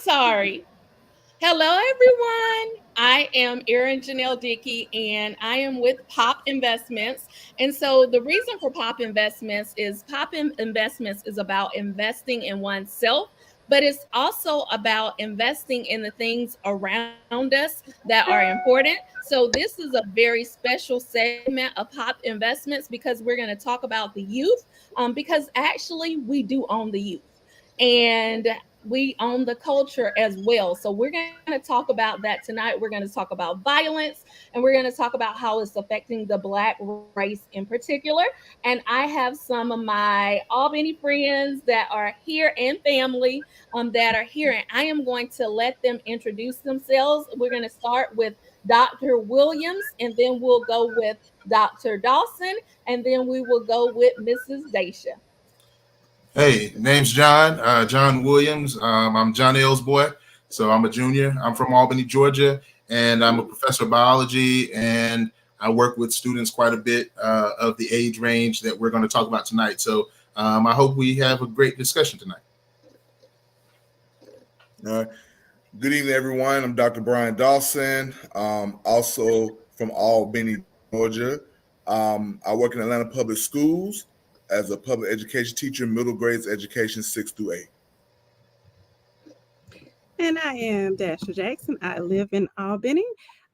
sorry. Hello, everyone. I am Erin Janelle Dickey, and I am with POP Investments. And so, the reason for POP Investments is Investments is about investing in oneself, but it's also about investing in the things around us that are important. So, this is a very special segment of POP Investments because we're going to talk about the youth, because actually, we do own the youth. And we own the culture as well. So we're going to talk about that tonight. We're going to talk about violence, and we're going to talk about how it's affecting the Black race in particular. And I have some of my Albany friends that are here and family that are here, and I am going to let them introduce themselves. We're going to start with Dr. Williams, and then we'll go with Dr. Dawson, and then we will go with Mrs. Daisha. Hey, name's John, John Williams. I'm John L's boy, so I'm a junior. I'm from Albany, Georgia, and I'm a professor of biology, and I work with students quite a bit of the age range that we're going to talk about tonight. So I hope we have a great discussion tonight. Uh, Good evening, everyone. I'm Dr. Brian Dawson, also from Albany, Georgia. I work in Atlanta Public Schools as a public education teacher, middle grades education 6 through 8. And I am Dasha Jackson. I live in Albany.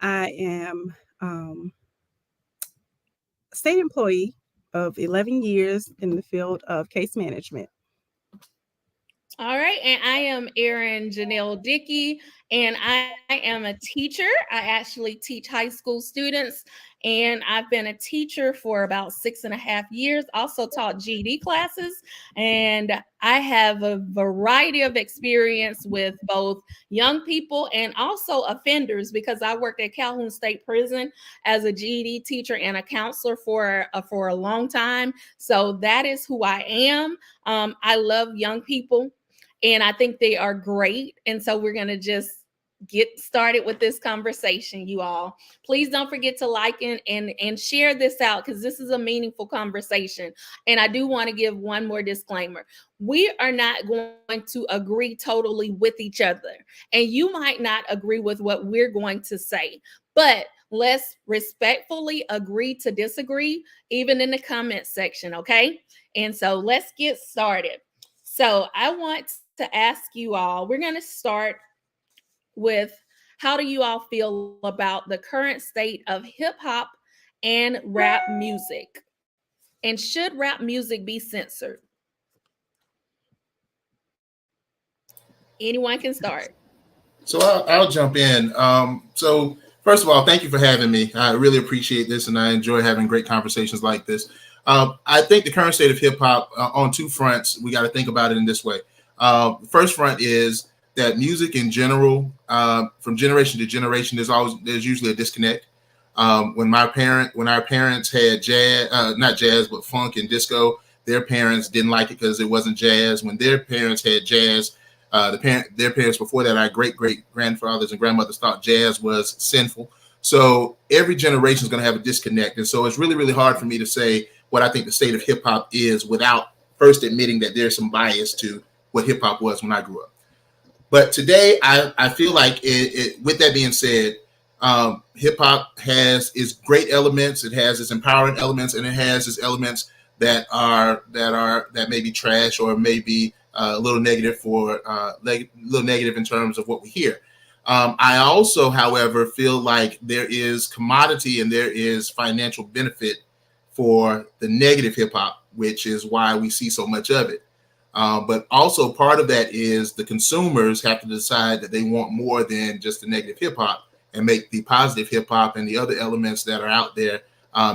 I am a state employee of 11 years in the field of case management. All right, and I am Erin Janelle Dickey, and I am a teacher. I actually teach high school students, and I've been a teacher for about 6.5 years. Also taught GED classes, and I have a variety of experience with both young people and also offenders because I worked at Calhoun State Prison as a GED teacher and a counselor for a long time. So that is who I am. I love young people, and I think they are great. And so we're going to just get started with this conversation, you all. Please don't forget to like and share this out because this is a meaningful conversation. And I do want to give one more disclaimer. We are not going to agree totally with each other. And you might not agree with what we're going to say, but let's respectfully agree to disagree, even in the comment section, okay? And so let's get started. So I want to ask you all, we're going to start with how do you all feel about the current state of hip hop and rap music? And should rap music be censored? Anyone can start. So I'll jump in. So first of all, thank you for having me. I really appreciate this, and I enjoy having great conversations like this. I think the current state of hip hop on two fronts, we got to think about it in this way. The first front is that music in general, from generation to generation, there's usually a disconnect. When our parents had jazz, not jazz, but funk and disco, their parents didn't like it because it wasn't jazz. When their parents had jazz, their parents before that, our great grandfathers and grandmothers thought jazz was sinful. So every generation is going to have a disconnect, and so it's really, really hard for me to say what I think the state of hip hop is without first admitting that there's some bias to what hip hop was when I grew up. But today, I feel like with that being said, hip hop has its great elements, it has its empowering elements, and it has its elements that may be trash or maybe a little negative in terms of what we hear. I also, however, feel like there is commodity and there is financial benefit for the negative hip hop, which is why we see so much of it. But also part of that is the consumers have to decide that they want more than just the negative hip hop and make the positive hip hop and the other elements that are out there,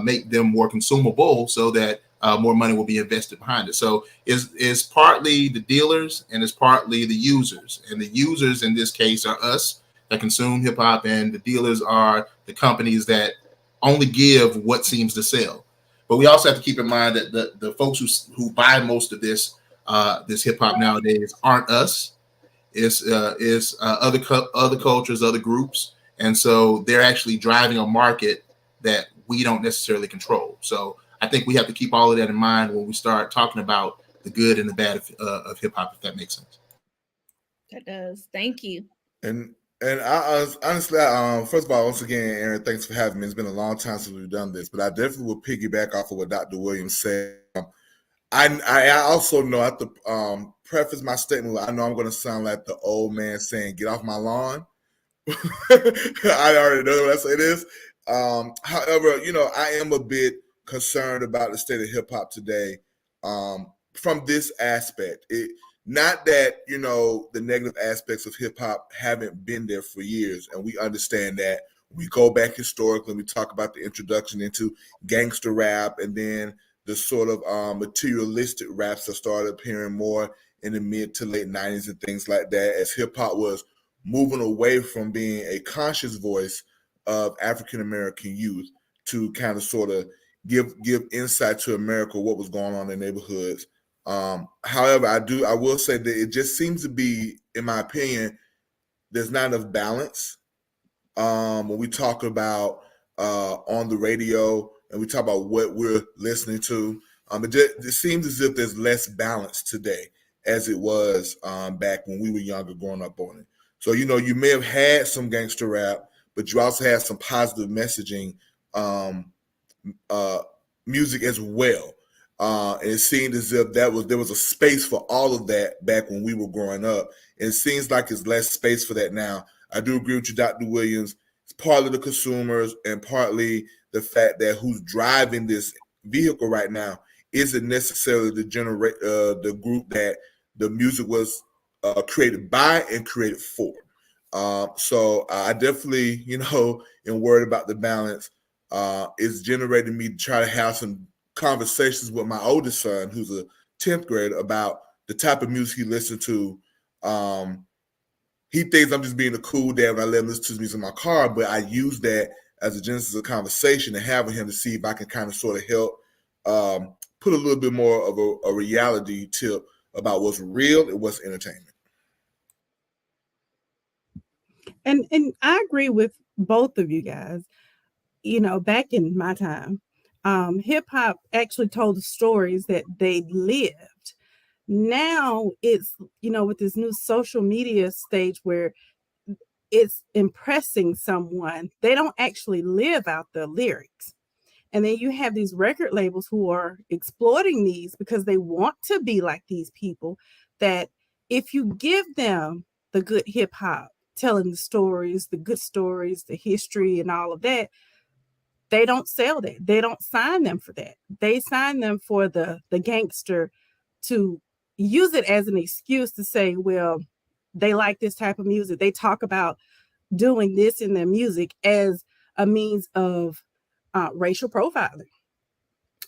make them more consumable so that more money will be invested behind it. So it's partly the dealers and it's partly the users. And the users in this case are us that consume hip hop, and the dealers are the companies that only give what seems to sell. But we also have to keep in mind that the folks who buy most of this hip hop nowadays aren't us. It's other cultures, other groups, and so they're actually driving a market that we don't necessarily control. So I think we have to keep all of that in mind when we start talking about the good and the bad of hip hop, if that makes sense. That does. Thank you. And honestly, first of all, once again, Aaron, thanks for having me. It's been a long time since we've done this, but I definitely will piggyback off of what Dr. Williams said. I also know I have to preface my statement with, I know I'm going to sound like the old man saying, "Get off my lawn." I already know when I say this. However, I am a bit concerned about the state of hip hop today, from this aspect. Not that, the negative aspects of hip hop haven't been there for years, and we understand that. We go back historically, we talk about the introduction into gangster rap, and then the sort of materialistic raps that started appearing more in the mid to late 90s and things like that, as hip hop was moving away from being a conscious voice of African American youth to kind of sort of give insight to America what was going on in neighborhoods. However, I will say that it just seems to be, in my opinion, there's not enough balance. When we talk about on the radio and we talk about what we're listening to, it seems as if there's less balance today as it was back when we were younger growing up on it. So, you may have had some gangster rap, but you also had some positive messaging music as well. And it seemed as if there was a space for all of that back when we were growing up. And it seems like there's less space for that now. I do agree with you, Dr. Williams. It's partly the consumers and partly the fact that who's driving this vehicle right now isn't necessarily the group that the music was created by and created for. So I definitely, am worried about the balance. It's generating me to try to have some conversations with my oldest son, who's a 10th grader, about the type of music he listens to. He thinks I'm just being a cool dad when I let him listen to music in my car, but I use that as a genesis of conversation and having him to see if I can kind of sort of help put a little bit more of a reality tip about what's real and what's entertainment. And I agree with both of you guys. Back in my time, hip hop actually told the stories that they lived. Now it's, with this new social media stage where it's impressing someone, they don't actually live out the lyrics. And then you have these record labels who are exploiting these because they want to be like these people, that if you give them the good hip hop, telling the stories, the good stories, the history and all of that, they don't sell that. They don't sign them for that. They sign them for the gangster, to use it as an excuse to say, well, they like this type of music. They talk about doing this in their music as a means of racial profiling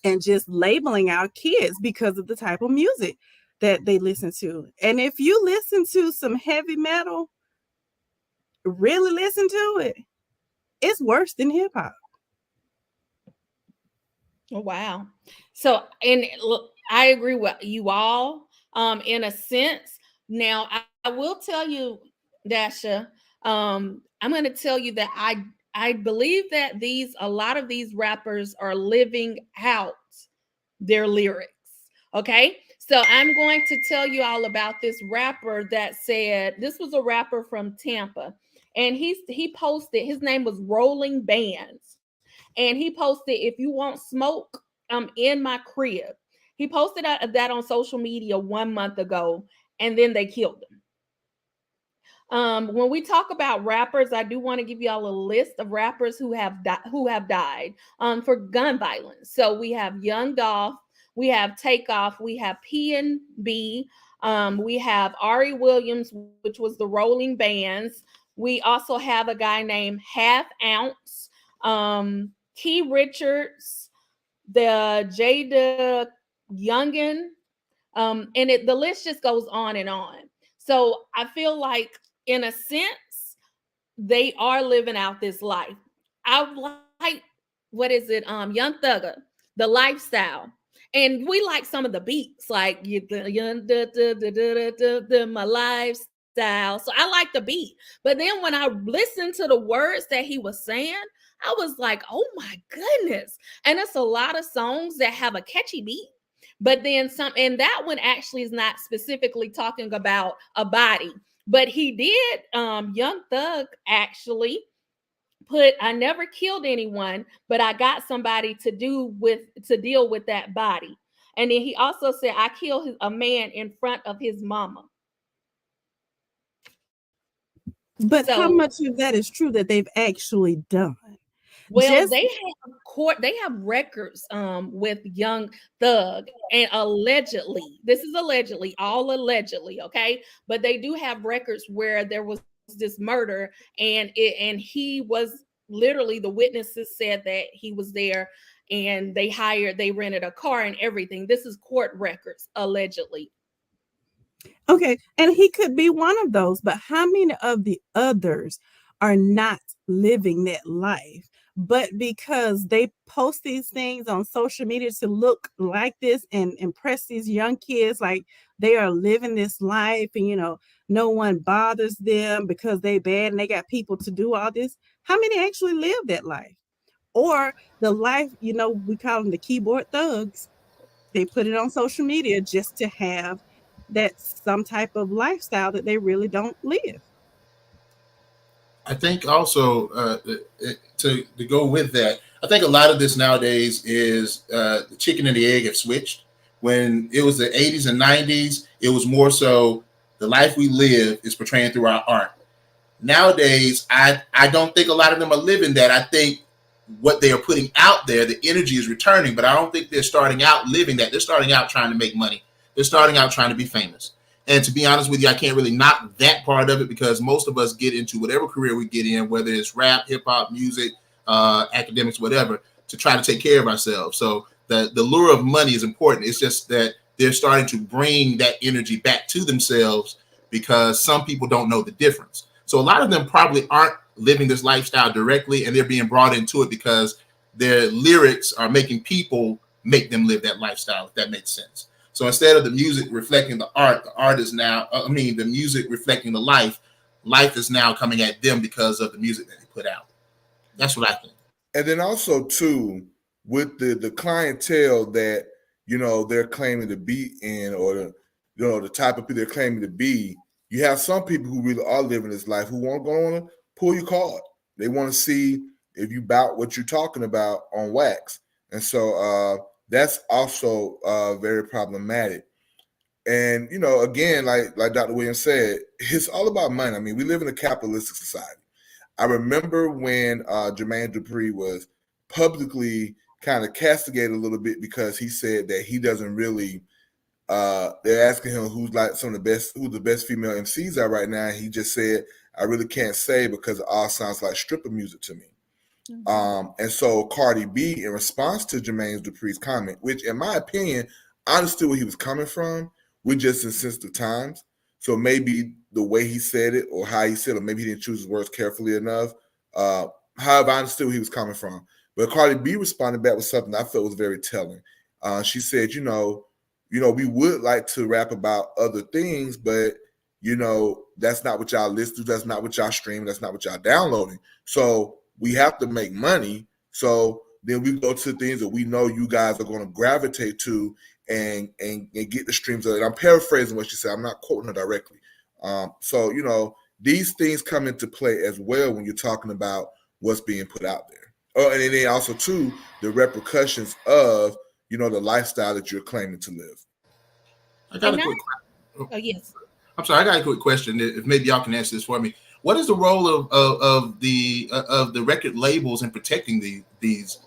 and just labeling our kids because of the type of music that they listen to. And if you listen to some heavy metal, really listen to it, it's worse than hip hop. Oh, wow. So, and look, I agree with you all in a sense. Now, I will tell you, Dasha, I'm going to tell you that I believe that a lot of these rappers are living out their lyrics. Okay. So I'm going to tell you all about this rapper that said, this was a rapper from Tampa, and he posted, his name was Rolling Bands. And he posted, if you want smoke, in my crib. He posted that on social media 1 month ago, and then they killed him. When we talk about rappers, I do want to give y'all a list of rappers who have died for gun violence. So we have Young Dolph, we have Takeoff, we have P&B, we have Ari Williams, which was the Rolling Bands. We also have a guy named Half Ounce, Key Richards, the Jada Youngin, the list just goes on and on. So I feel like, in a sense, they are living out this life. I like, what is it? Young Thugger, the lifestyle. And we like some of the beats, like my lifestyle. So I like the beat. But then when I listened to the words that he was saying, I was like, oh my goodness. And it's a lot of songs that have a catchy beat. But then some, and that one actually is not specifically talking about a body, But he did, Young Thug actually put, I never killed anyone, but I got somebody to deal with that body. And then he also said, I killed a man in front of his mama. But how So, much of that is true that they've actually done? well, Just they have records with Young Thug, and allegedly, this is allegedly, all allegedly, okay? But they do have records where there was this murder, and he was literally, the witnesses said that he was there, and they rented a car and everything. This is court records, allegedly. okay, and he could be one of those, but how many of the others are not living that life? But because they post these things on social media to look like this and impress these young kids, like they are living this life, and no one bothers them because they bad and they got people to do all this. How many actually live that life? Or the life, we call them the keyboard thugs. They put it on social media just to have that some type of lifestyle that they really don't live. I think also to go with that, I think a lot of this nowadays is the chicken and the egg have switched. When it was the 80s and 90s, it was more so the life we live is portraying through our art. Nowadays, I don't think a lot of them are living that. I think what they are putting out there, the energy is returning, but I don't think they're starting out living that. They're starting out trying to make money. They're starting out trying to be famous. And to be honest with you, I can't really knock that part of it, because most of us get into whatever career we get in, whether it's rap, hip hop, music, academics, whatever, to try to take care of ourselves. So the lure of money is important. It's just that they're starting to bring that energy back to themselves, because some people don't know the difference. So a lot of them probably aren't living this lifestyle directly, and they're being brought into it because their lyrics are making people make them live that lifestyle, if that makes sense. So instead of the music reflecting the art is now, the music reflecting the life is now coming at them because of the music that they put out. That's what I think. And then also too, with the clientele that they're claiming to be in, or the type of people they're claiming to be, you have some people who really are living this life who want to pull your card. They want to see if you bout what you're talking about on wax, and so that's also very problematic. And again, like Dr. Williams said, it's all about money. I mean, we live in a capitalistic society. I remember when Jermaine Dupri was publicly kind of castigated a little bit because he said that he doesn't really. They're asking him who's the best female MCs are right now. And he just said, "I really can't say because it all sounds like stripper music to me." Mm-hmm. And so Cardi B, in response to Jermaine Dupri's comment, which in my opinion, I understood where he was coming from. We're just in sensitive times. So maybe the way he said it or how he said it, maybe he didn't choose his words carefully enough. However, I understood where he was coming from. But Cardi B responded back with something I felt was very telling. She said, we would like to rap about other things, but that's not what y'all listen to. That's not what y'all stream. That's not what y'all downloading. So we have to make money. So then we go to things that we know you guys are going to gravitate to and get the streams of it. I'm paraphrasing what she said. I'm not quoting her directly. So these things come into play as well when you're talking about what's being put out there. Oh, and then also too the repercussions of the lifestyle that you're claiming to live. I got a quick. Oh yes. I'm sorry. I got a quick question. If maybe y'all can answer this for me. What is the role of the record labels in protecting these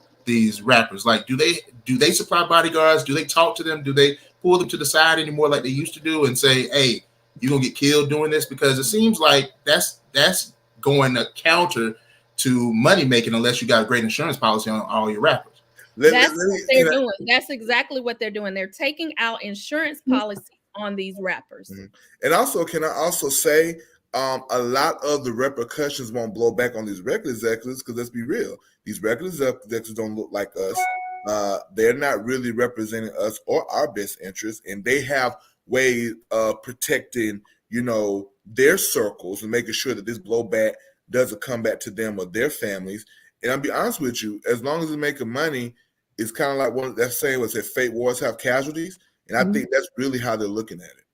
rappers? Like, do they supply bodyguards? Do they talk to them? Do they pull them to the side anymore like they used to do and say, "Hey, you're gonna get killed doing this"? Because it seems like that's going to counter to money making unless you got a great insurance policy on all your rappers. That's what they're doing. That's exactly what they're doing. They're taking out insurance policies on these rappers. Mm-hmm. And also, can I also say, a lot of the repercussions won't blow back on these record executives because let's be real, these record executives don't look like us. They're not really representing us or our best interests, and they have ways of protecting, their circles and making sure that this blowback doesn't come back to them or their families. And I'll be honest with you, as long as they're making money, it's kind of like what that saying was that fate wars have casualties. And I think that's really how they're looking at it.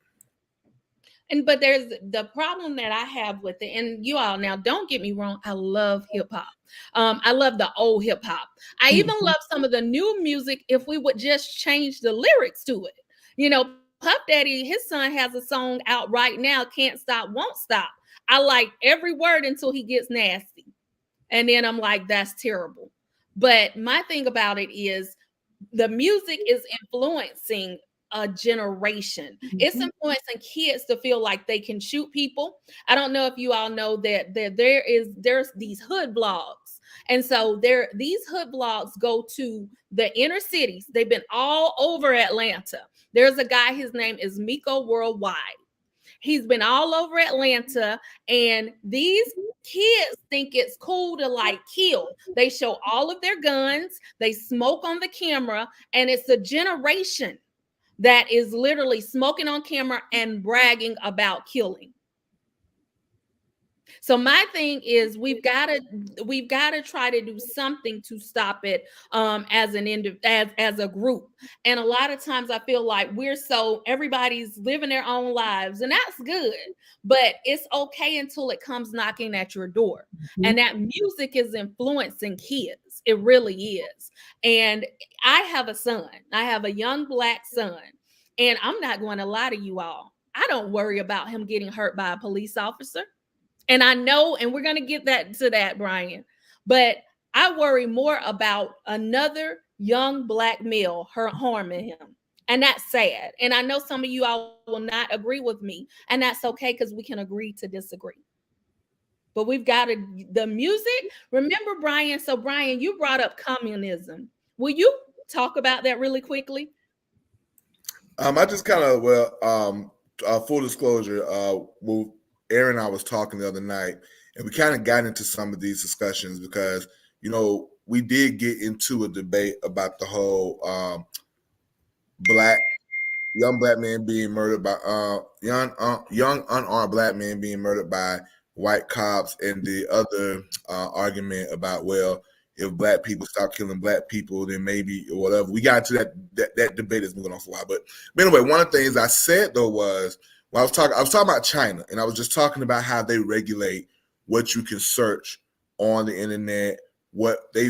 And but there's the problem that I have with it, and you all now don't get me wrong, I love hip hop. I love the old hip hop. I even love some of the new music if we would just change the lyrics to it. You know, Puff Daddy, his son has a song out right now, Can't Stop, Won't Stop. I like every word until he gets nasty. And then I'm like, that's terrible. But my thing about it is the music is influencing a generation. It's influencing kids to feel like they can shoot people. I don't know if you all know that there's these hood blogs. And so these hood blogs go to the inner cities. They've been all over Atlanta. There's a guy, his name is Miko Worldwide. He's been all over Atlanta, and these kids think it's cool to like kill. They show all of their guns, they smoke on the camera, and it's a generation that is literally smoking on camera and bragging about killing. So my thing is we've got to try to do something to stop it as as a group. And a lot of times I feel like everybody's living their own lives, and that's good, but it's okay until it comes knocking at your door. And that music is influencing kids. It really is. And I have a son. I have a young Black son, and I'm not going to lie to you all. I don't worry about him getting hurt by a police officer. And I know, and we're going to get to that, Brian, but I worry more about another young Black male harming him. And that's sad. And I know some of you all will not agree with me, and that's okay because we can agree to disagree. But we've got the music. Remember, Brian? So, Brian, you brought up communism. Will you talk about that really quickly? I just kind of, full disclosure, Aaron and I was talking the other night, and we kind of got into some of these discussions because, we did get into a debate about the whole young Black man being murdered by young unarmed Black men being murdered by white cops, and the other argument about, well, if Black people stop killing Black people, then maybe or whatever. We got into that debate that's been going on for a while. But anyway, one of the things I said though was, I was talking about China, and I was just talking about how they regulate what you can search on the internet,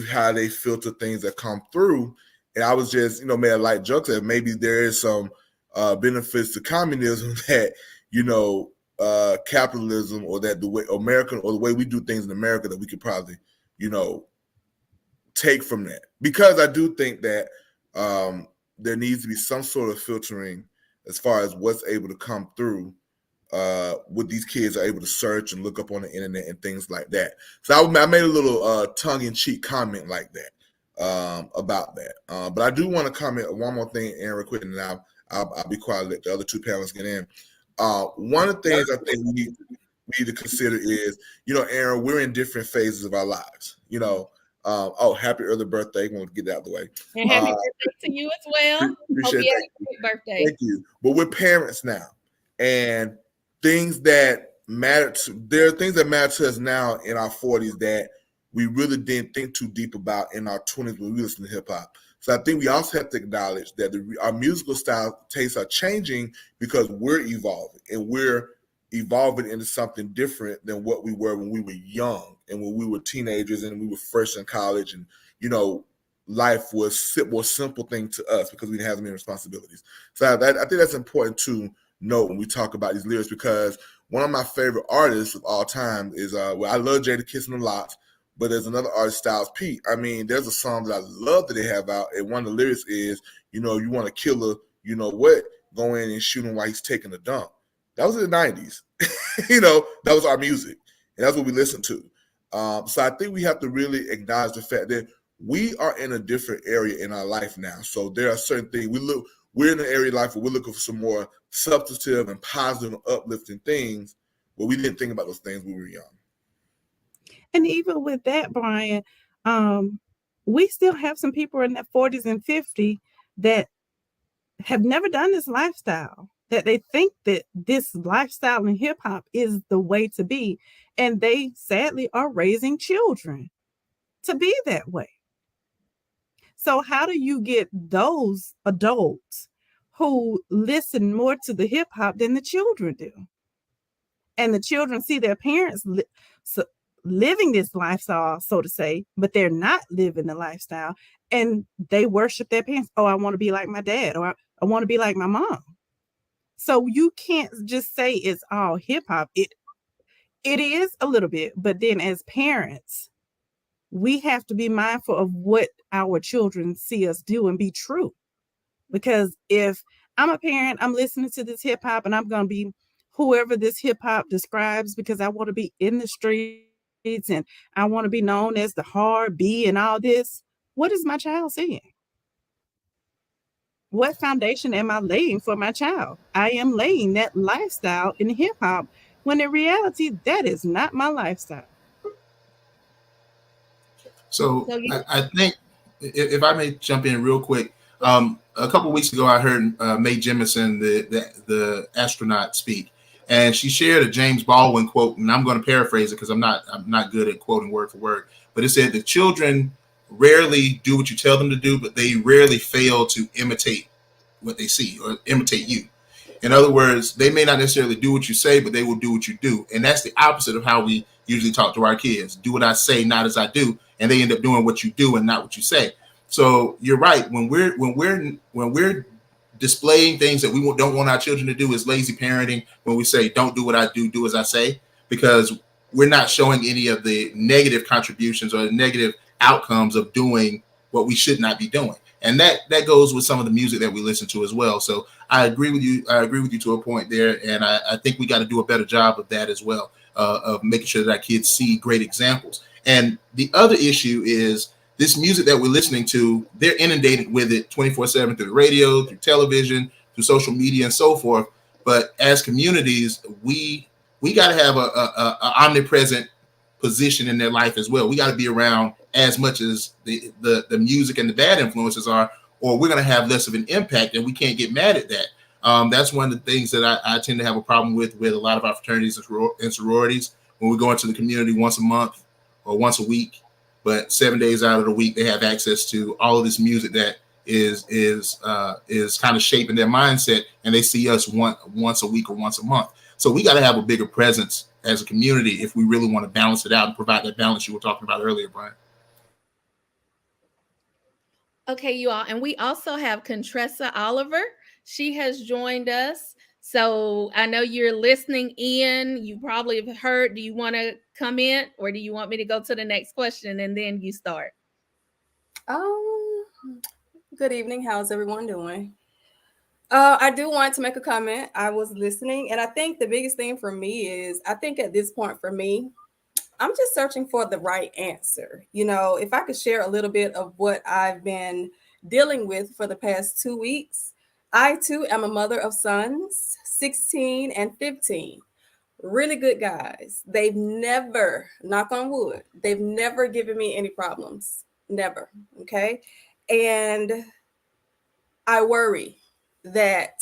how they filter things that come through. And I was just, made a light joke that maybe there is some benefits to communism that, capitalism, or that the way American, or the way we do things in America, that we could probably, take from that. Because I do think that there needs to be some sort of filtering as far as what's able to come through, what these kids are able to search and look up on the internet and things like that. So I made a little tongue-in-cheek comment like that about that. But I do want to comment one more thing, Aaron, real quick, and then I'll be quiet, let the other two panelists get in. One of the things I think we need to consider is, Aaron, we're in different phases of our lives. Happy early birthday. I want to get that out of the way. And happy birthday to you as well. Appreciate Hope you had a great birthday. Thank you. But we're parents now, and things that matter there are things that matter to us now in our 40s that we really didn't think too deep about in our 20s when we listen to hip hop. So I think we also have to acknowledge that our musical style tastes are changing because we're evolving, and we're evolving into something different than what we were when we were young and when we were teenagers and we were fresh in college, and life was a more simple thing to us because we didn't have as many responsibilities. So I think that's important to note when we talk about these lyrics, because one of my favorite artists of all time is I love Jadakiss a lot, but there's another artist, Styles P. I mean, there's a song that I love that they have out, and one of the lyrics is, you want to kill her, go in and shoot him while he's taking a dump. That was in the 90s. That was our music, and that's what we listened to. So I think we have to really acknowledge the fact that we are in a different area in our life now. So there are certain things we're in an area of life where we're looking for some more substantive and positive and uplifting things, but we didn't think about those things when we were young. And even with that, Brian, we still have some people in their 40s and 50s that have never done this lifestyle, that they think that this lifestyle in hip hop is the way to be. And they sadly are raising children to be that way. So how do you get those adults who listen more to the hip hop than the children do? And the children see their parents living this lifestyle, so to say, but they're not living the lifestyle, and they worship their parents. Oh, I want to be like my dad, or I want to be like my mom. So you can't just say it's all hip hop. It is a little bit, but then as parents, we have to be mindful of what our children see us do and be true. Because if I'm a parent, I'm listening to this hip hop and I'm going to be whoever this hip hop describes because I want to be in the streets and I want to be known as the hard B and all this. What is my child seeing? What foundation am I laying for my child? I am laying that lifestyle in hip hop when in reality, that is not my lifestyle. So So you, I think if I may jump in real quick, a couple of weeks ago I heard Mae Jemison, the astronaut, speak, and she shared a James Baldwin quote, and I'm going to paraphrase it because I'm not good at quoting word for word, but it said the children rarely do what you tell them to do, but they rarely fail to imitate what they see or imitate you. In other words, they may not necessarily do what you say, but they will do what you do. And that's the opposite of how we usually talk to our kids. Do what I say, not as I do. And they end up doing what you do and not what you say. So you're right. When we're displaying things that we don't want our children to do is lazy parenting. When we say don't do what I do as I say, because we're not showing any of the negative contributions or the negative outcomes of doing what we should not be doing. And that goes with some of the music that we listen to as well. So I agree with you. I agree with you to a point there, and I think we got to do a better job of that as well, of making sure that our kids see great examples. And the other issue is this music that we're listening to. They're inundated with it 24/7 through the radio, through television, through social media, and so forth. But as communities, we got to have a omnipresent position in their life as well. We got to be around as much as the music and the bad influences are, or we're going to have less of an impact, and we can't get mad at that. That's one of the things that I tend to have a problem with a lot of our fraternities and sororities when we go into the community once a month or once a week, but 7 days out of the week they have access to all of this music that is kind of shaping their mindset, and they see us once a week or once a month. So we got to have a bigger presence as a community if we really want to balance it out and provide that balance you were talking about earlier, Brian. okay, you all. And we also have Contressa Oliver. She has joined us. So I know you're listening in. You probably have heard. Do you want to come in or do you want me to go to the next question and then you start? Um, Good evening. How's everyone doing? I do want to make a comment. I was listening, and I think the biggest thing for me is I think at this point for me, I'm just searching for the right answer. If I could share a little bit of what I've been dealing with for the past 2 weeks, I too am a mother of sons, 16 and 15. Really good guys. They've never, knock on wood, they've never given me any problems. Never. Okay. And I worry that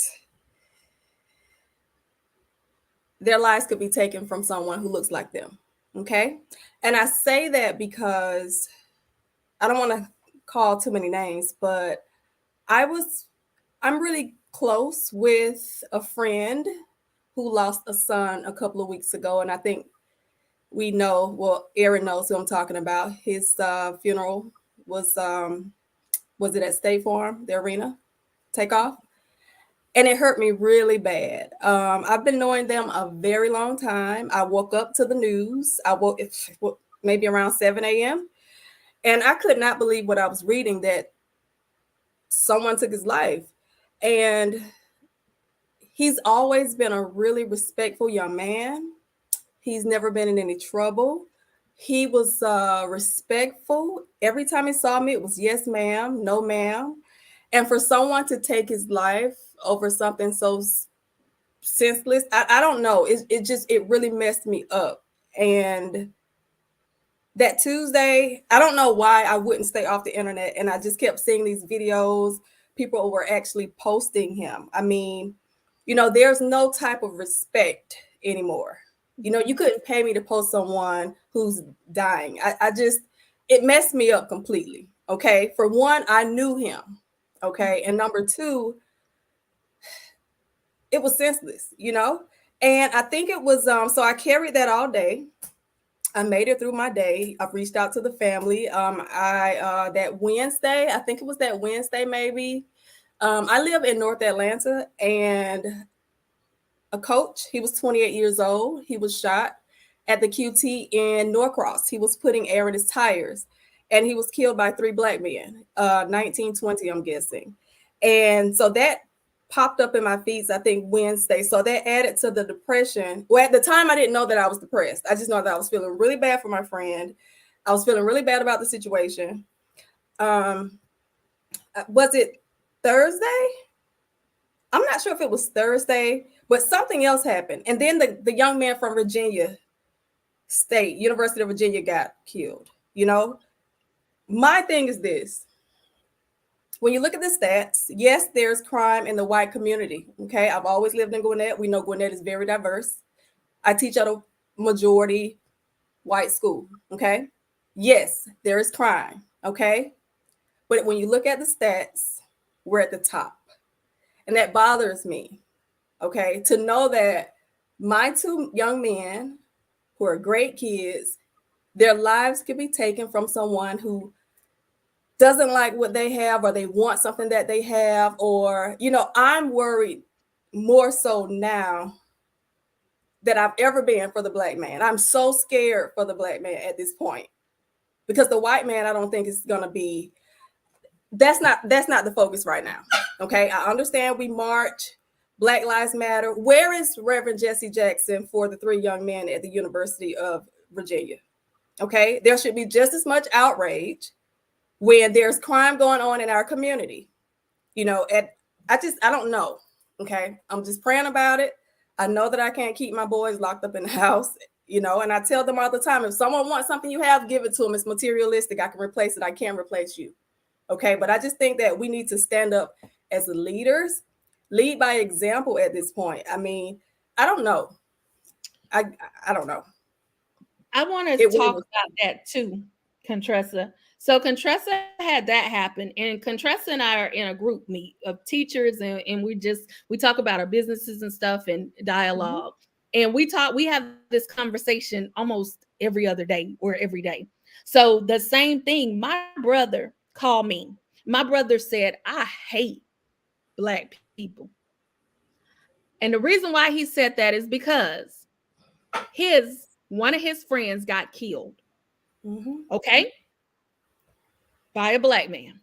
their lives could be taken from someone who looks like them. Okay. And I say that because I don't want to call too many names, but I'm really close with a friend who lost a son a couple of weeks ago. And I think Aaron knows who I'm talking about. His funeral was it at State Farm, the arena, Takeoff? And it hurt me really bad. I've been knowing them a very long time. I woke up to the news. I woke maybe around 7 a.m. And I could not believe what I was reading, that someone took his life. And he's always been a really respectful young man. He's never been in any trouble. He was respectful. Every time he saw me, it was yes, ma'am, no, ma'am. And for someone to take his life over something so senseless, I don't know. It really messed me up. And that Tuesday, I don't know why I wouldn't stay off the internet. And I just kept seeing these videos. People were actually posting him. I mean, there's no type of respect anymore. You couldn't pay me to post someone who's dying. It messed me up completely. Okay. For one, I knew him. Okay. And number two, it was senseless, And I think it was so I carried that all day. I made it through my day. I've reached out to the family. I that Wednesday, I think it was that Wednesday maybe. I live in North Atlanta, and a coach, he was 28 years old. He was shot at the QT in Norcross. He was putting air in his tires, and he was killed by 3 black men, 1920, I'm guessing. And so that popped up in my feeds, I think Wednesday. So that added to the depression. Well, at the time, I didn't know that I was depressed. I just know that I was feeling really bad for my friend. I was feeling really bad about the situation. Was it Thursday? I'm not sure if it was Thursday, but something else happened. And then the young man from Virginia State, University of Virginia, got killed. You know, my thing is this. When you look at the stats, yes, there's crime in the white community. Okay. I've always lived in Gwinnett. We know Gwinnett is very diverse. I teach at a majority white school. Okay. Yes, there is crime. Okay. But when you look at the stats, we're at the top. And that bothers me. Okay. To know that my 2 young men who are great kids, their lives could be taken from someone who doesn't like what they have, or they want something that they have, or, you know, I'm worried more so now that I've ever been for the black man. I'm so scared for the black man at this point, because the white man, I don't think is going to be, that's not the focus right now. Okay. I understand we march, Black Lives Matter. Where is Reverend Jesse Jackson for the 3 young men at the University of Virginia? Okay. There should be just as much outrage when there's crime going on in our community. You know, I don't know. Okay. I'm just praying about it. I know that I can't keep my boys locked up in the house, you know, and I tell them all the time, if someone wants something you have, give it to them. It's materialistic. I can replace it. I can't replace you. Okay. But I just think that we need to stand up as the leaders, lead by example at this point. I mean, I don't know. I don't know. I want to talk about that too, Contressa. So Contressa had that happen, and Contressa and I are in a group meet of teachers, and we talk about our businesses and stuff and dialogue. And we have this conversation almost every other day or every day. So the same thing, my brother called me. My brother said, I hate black people. And the reason why he said that is because one of his friends got killed. Okay. By a black man.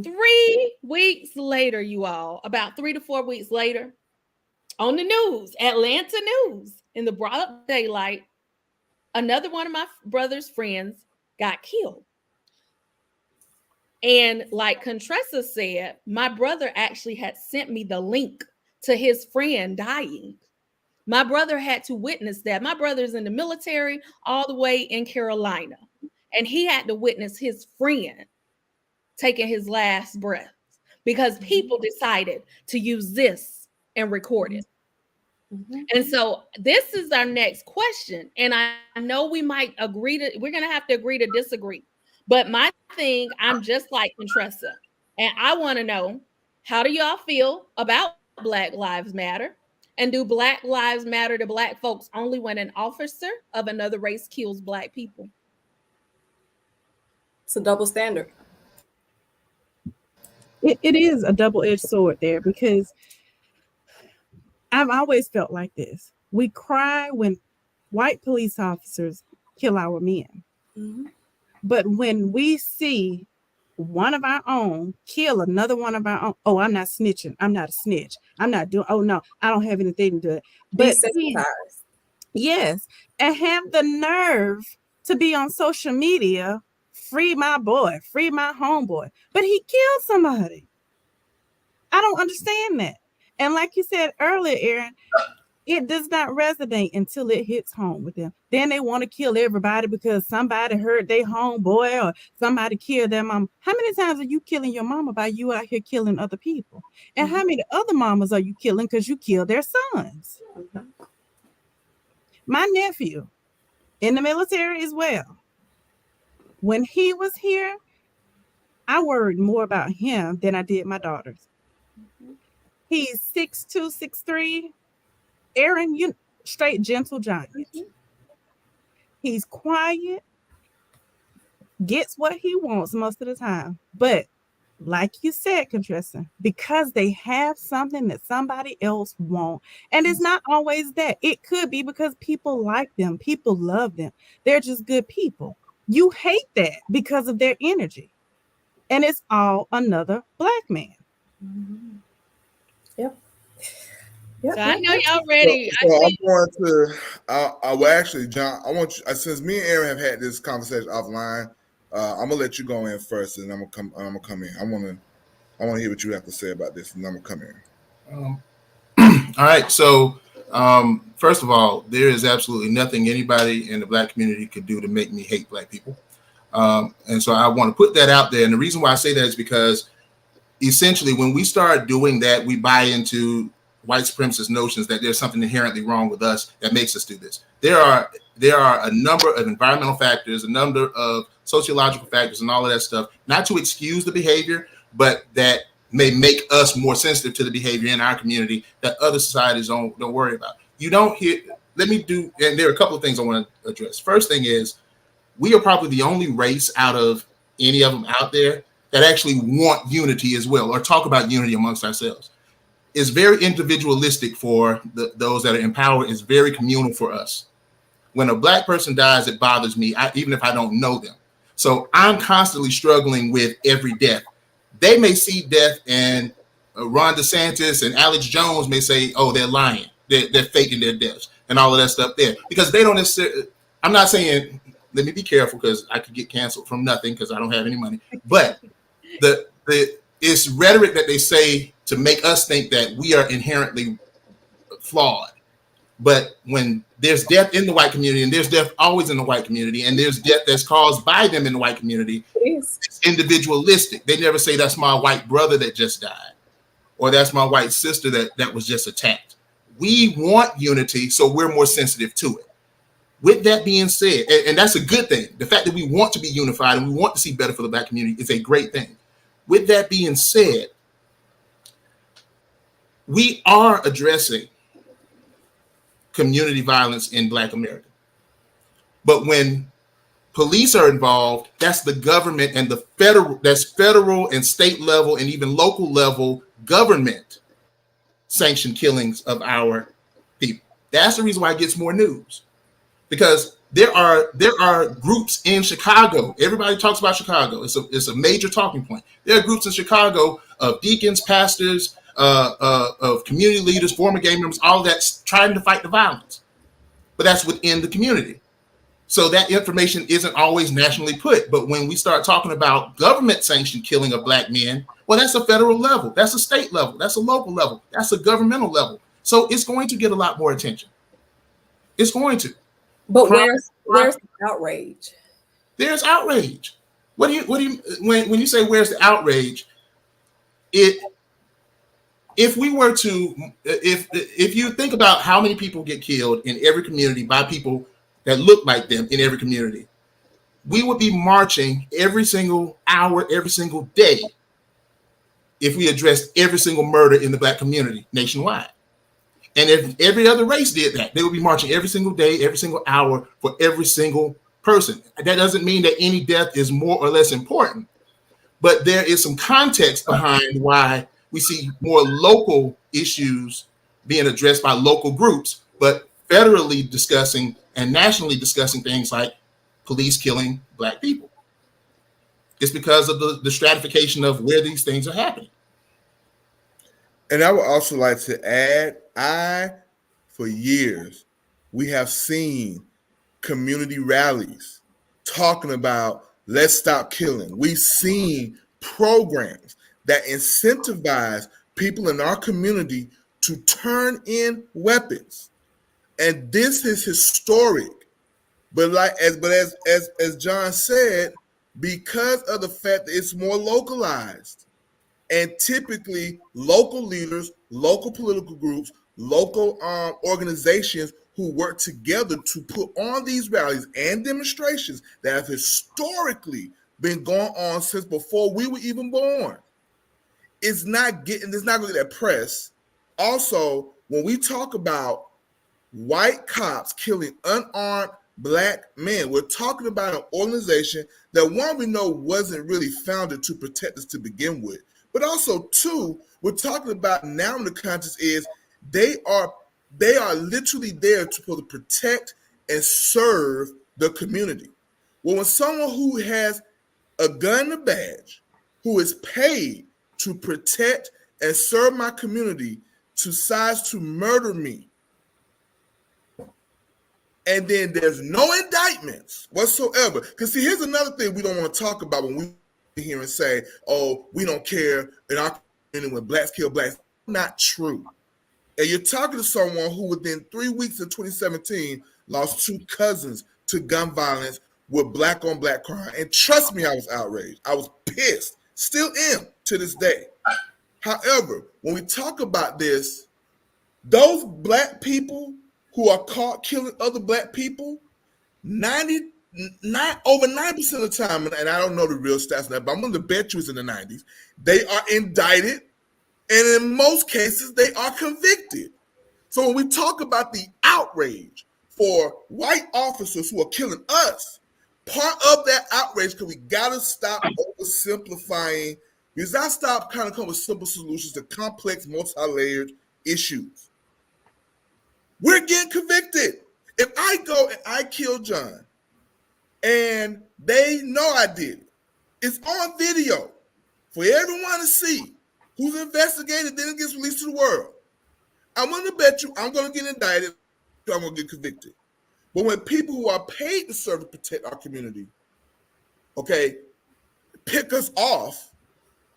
3 weeks later, you all, about 3 to 4 weeks later, on the news, Atlanta news, in the broad daylight, another one of my brother's friends got killed. And like Contressa said, my brother actually had sent me the link to his friend dying. My brother had to witness that. My brother's in the military all the way in Carolina, and he had to witness his friend taking his last breath because people decided to use this and record it. And so this is our next question. And I know we're going to have to agree to disagree. But my thing, I'm just like Contressa. And I want to know, how do y'all feel about Black Lives Matter? And do Black Lives Matter to Black folks only when an officer of another race kills Black people? It's a double standard. It is a double-edged sword there, because I've always felt like this. We cry when white police officers kill our men. But when we see one of our own kill another one of our own, oh, I'm not snitching. I'm not a snitch. I'm not doing, oh no, I don't have anything to do it. But yes, and have the nerve to be on social media, free my boy, free my homeboy. But he killed somebody. I don't understand that. And like you said earlier, Aaron, it does not resonate until it hits home with them. Then they want to kill everybody because somebody hurt their homeboy or somebody killed their mom. How many times are you killing your mama by you out here killing other people? And how many other mamas are you killing because you killed their sons? My nephew in the military as well. When he was here, I worried more about him than I did my daughters. He's 6'2", 6'3", Aaron, you straight gentle giant. He's quiet, gets what he wants most of the time. But like you said, Contessa, because they have something that somebody else won't. And it's not always that. It could be because people like them, people love them. They're just good people. You hate that because of their energy. And it's all another black man. Mhm. Yep. Yep. So I Yep. know Yep. y'all So, ready. I so I'm see. going to. Well, actually, John, I want you. Since me and Aaron have had this conversation offline, I'm gonna let you go in first, and I'm gonna come. I'm gonna come in. I want to hear what you have to say about this, and I'm gonna come in. Um, all right. So, first of all, there is absolutely nothing anybody in the black community could do to make me hate black people. And so I want to put that out there. And the reason why I say that is because essentially, when we start doing that, we buy into white supremacist notions that there's something inherently wrong with us that makes us do this. There are a number of environmental factors, a number of sociological factors, and all of that stuff, not to excuse the behavior, but that may make us more sensitive to the behavior in our community that other societies don't worry about. You don't hear. Let me do, and there are a couple of things I want to address. First thing is, we are probably the only race out of any of them out there that actually want unity as well, or talk about unity amongst ourselves. It's very individualistic for those that are in power. It's very communal for us. When a black person dies, it bothers me, even if I don't know them. So I'm constantly struggling with every death. They may see death, and Ron DeSantis and Alex Jones may say, "Oh, they're lying. They're faking their deaths," and all of that stuff there, because they don't necessarily. I'm not saying. Let me be careful, because I could get canceled from nothing because I don't have any money. But the it's rhetoric that they say to make us think that we are inherently flawed. But when there's death in the white community, and there's death always in the white community, and there's death that's caused by them in the white community, Yes. it's individualistic. They never say that's my white brother that just died, or that's my white sister that was just attacked. We want unity, so we're more sensitive to it. With that being said, and that's a good thing, the fact that we want to be unified and we want to see better for the black community is a great thing. With that being said, we are addressing community violence in Black America. But when police are involved, that's the government and that's federal and state level and even local level government sanctioned killings of our people. That's the reason why it gets more news. Because there are groups in Chicago. Everybody talks about Chicago. It's a major talking point. There are groups in Chicago of deacons, pastors, of community leaders, former gang members, all of that trying to fight the violence. But that's within the community. So that information isn't always nationally put. But when we start talking about government sanctioned killing of black men, well, that's a federal level. That's a state level. That's a local level. That's a governmental level. So it's going to get a lot more attention. It's going to. But where's the outrage? There's outrage. What do you when you say where's the outrage? If we were to if you think about how many people get killed in every community by people that look like them in every community, we would be marching every single hour, every single day, if we addressed every single murder in the black community nationwide. And if every other race did that, they would be marching every single day, every single hour for every single person. That doesn't mean that any death is more or less important, but there is some context behind why we see more local issues being addressed by local groups, but federally discussing and nationally discussing things like police killing black people. It's because of the stratification of where these things are happening. And I would also like to add, for years, we have seen community rallies talking about let's stop killing. We've seen programs that incentivize people in our community to turn in weapons. And this is historic. But as John said, because of the fact that it's more localized, and typically local leaders, local political groups, local organizations who work together to put on these rallies and demonstrations that have historically been going on since before we were even born. It's not going to get that press. Also, when we talk about white cops killing unarmed black men. We're talking about an organization that, one, we know wasn't really founded to protect us to begin with, but also, two, we're talking about now in the context is they are literally there to protect and serve the community. Well, when someone who has a gun and a badge, who is paid to protect and serve my community, decides to murder me, and then there's no indictments whatsoever. Because see, here's another thing we don't want to talk about when we hear and say, oh, we don't care in our community when blacks kill blacks. Not true. And you're talking to someone who within 3 weeks of 2017 lost 2 cousins to gun violence with black on black crime. And trust me, I was outraged. I was pissed. Still am to this day. However, when we talk about this, those black people who are caught killing other black people, over 90% of the time, and I don't know the real stats now, but I'm going to bet you it's in the 90s, they are indicted, and in most cases, they are convicted. So when we talk about the outrage for white officers who are killing us, part of that outrage, because we got to stop oversimplifying, we got to stop kind of coming with simple solutions to complex, multi-layered issues. We're getting convicted. If I go and I kill John, and they know I did it, it's on video for everyone to see. Who's investigated, then it gets released to the world. I'm going to bet you I'm going to get indicted, I'm going to get convicted. But when people who are paid to serve and protect our community, okay, pick us off,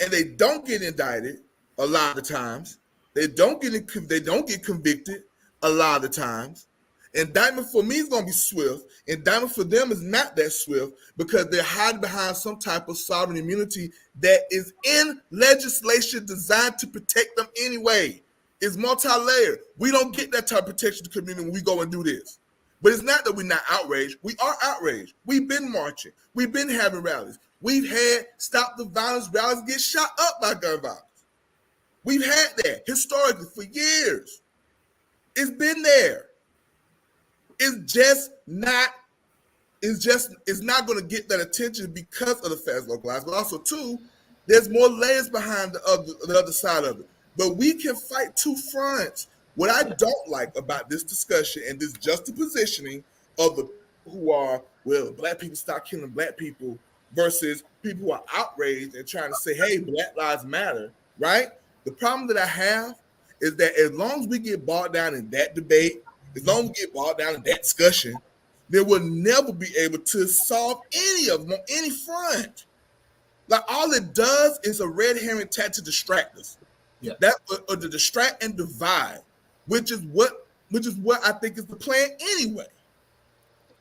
and they don't get indicted a lot of the times, they don't get convicted a lot of the times. Indictment for me is going to be swift. Indictment for them is not that swift because they're hiding behind some type of sovereign immunity that is in legislation designed to protect them anyway. It's multi-layered. We don't get that type of protection to the community when we go and do this. But it's not that we're not outraged. We are outraged. We've been marching. We've been having rallies. We've had Stop the Violence rallies get shot up by gun violence. We've had that historically for years. It's been there. It's not going to get that attention because of the fast localized, but also two, there's more layers behind the other side of it. But we can fight 2 fronts. What I don't like about this discussion and this juxtapositioning of the who are, well, black people stop killing black people versus people who are outraged and trying to say, hey, Black Lives Matter, right? The problem that I have is that as long as we get bogged down in that debate, as long as we get bogged down in that discussion, they will never be able to solve any of them on any front. Like all it does is a red herring tactic to distract us. Yeah. Or to distract and divide, which is what I think is the plan anyway.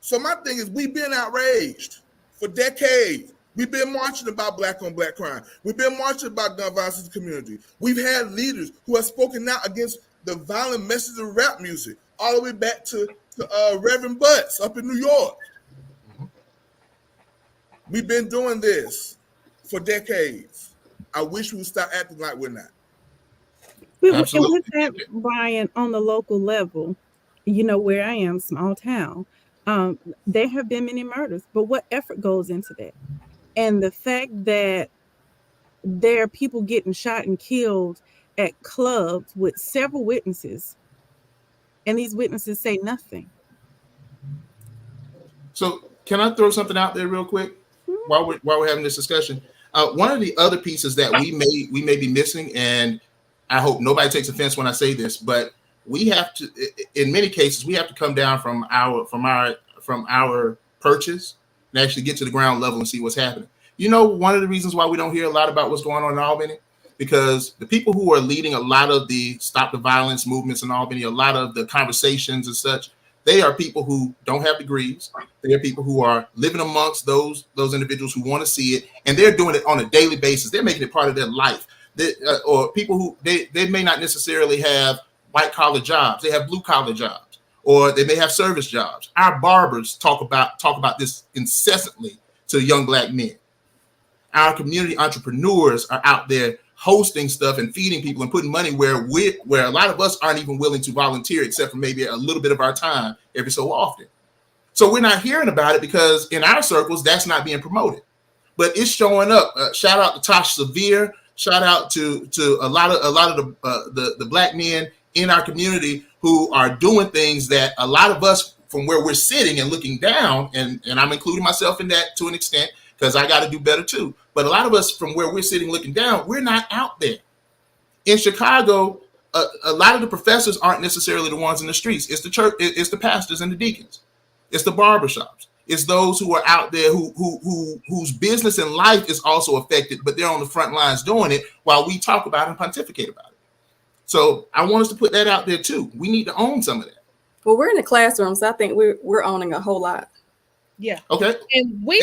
So my thing is, we've been outraged for decades. We've been marching about black on black crime. We've been marching about gun violence in the community. We've had leaders who have spoken out against the violent messages of rap music, all the way back to Reverend Butts up in New York. We've been doing this for decades. I wish we would stop acting like we're not. And with that, Brian, on the local level, where I am, small town, there have been many murders, but what effort goes into that? And the fact that there are people getting shot and killed at clubs with several witnesses, and these witnesses say nothing. So can I throw something out there real quick while we're having this discussion? One of the other pieces that we may be missing, and I hope nobody takes offense when I say this, but we have to, in many cases, we have to come down from our perches and actually get to the ground level and see what's happening. One of the reasons why we don't hear a lot about what's going on in Albany, because the people who are leading a lot of the Stop the Violence movements in Albany, a lot of the conversations and such, they are people who don't have degrees. They are people who are living amongst those individuals who want to see it, and they're doing it on a daily basis. They're making it part of their life. Or people who they may not necessarily have white collar jobs. They have blue collar jobs, or they may have service jobs. Our barbers talk about this incessantly to young black men. Our community entrepreneurs are out there hosting stuff and feeding people and putting money where a lot of us aren't even willing to volunteer, except for maybe a little bit of our time every so often. So we're not hearing about it because in our circles, that's not being promoted. But it's showing up. Shout out to Tosh Severe. Shout out to a lot of the black men in our community who are doing things that a lot of us from where we're sitting and looking down, and I'm including myself in that to an extent because I got to do better too. But a lot of us from where we're sitting looking down, we're not out there. In Chicago, a lot of the professors aren't necessarily the ones in the streets. It's the church, it's the pastors and the deacons. It's the barbershops. It's those who are out there whose business and life is also affected, but they're on the front lines doing it while we talk about it and pontificate about it. So I want us to put that out there too. We need to own some of that. Well, we're in the classrooms. I think we're owning a whole lot. Yeah. Okay. And we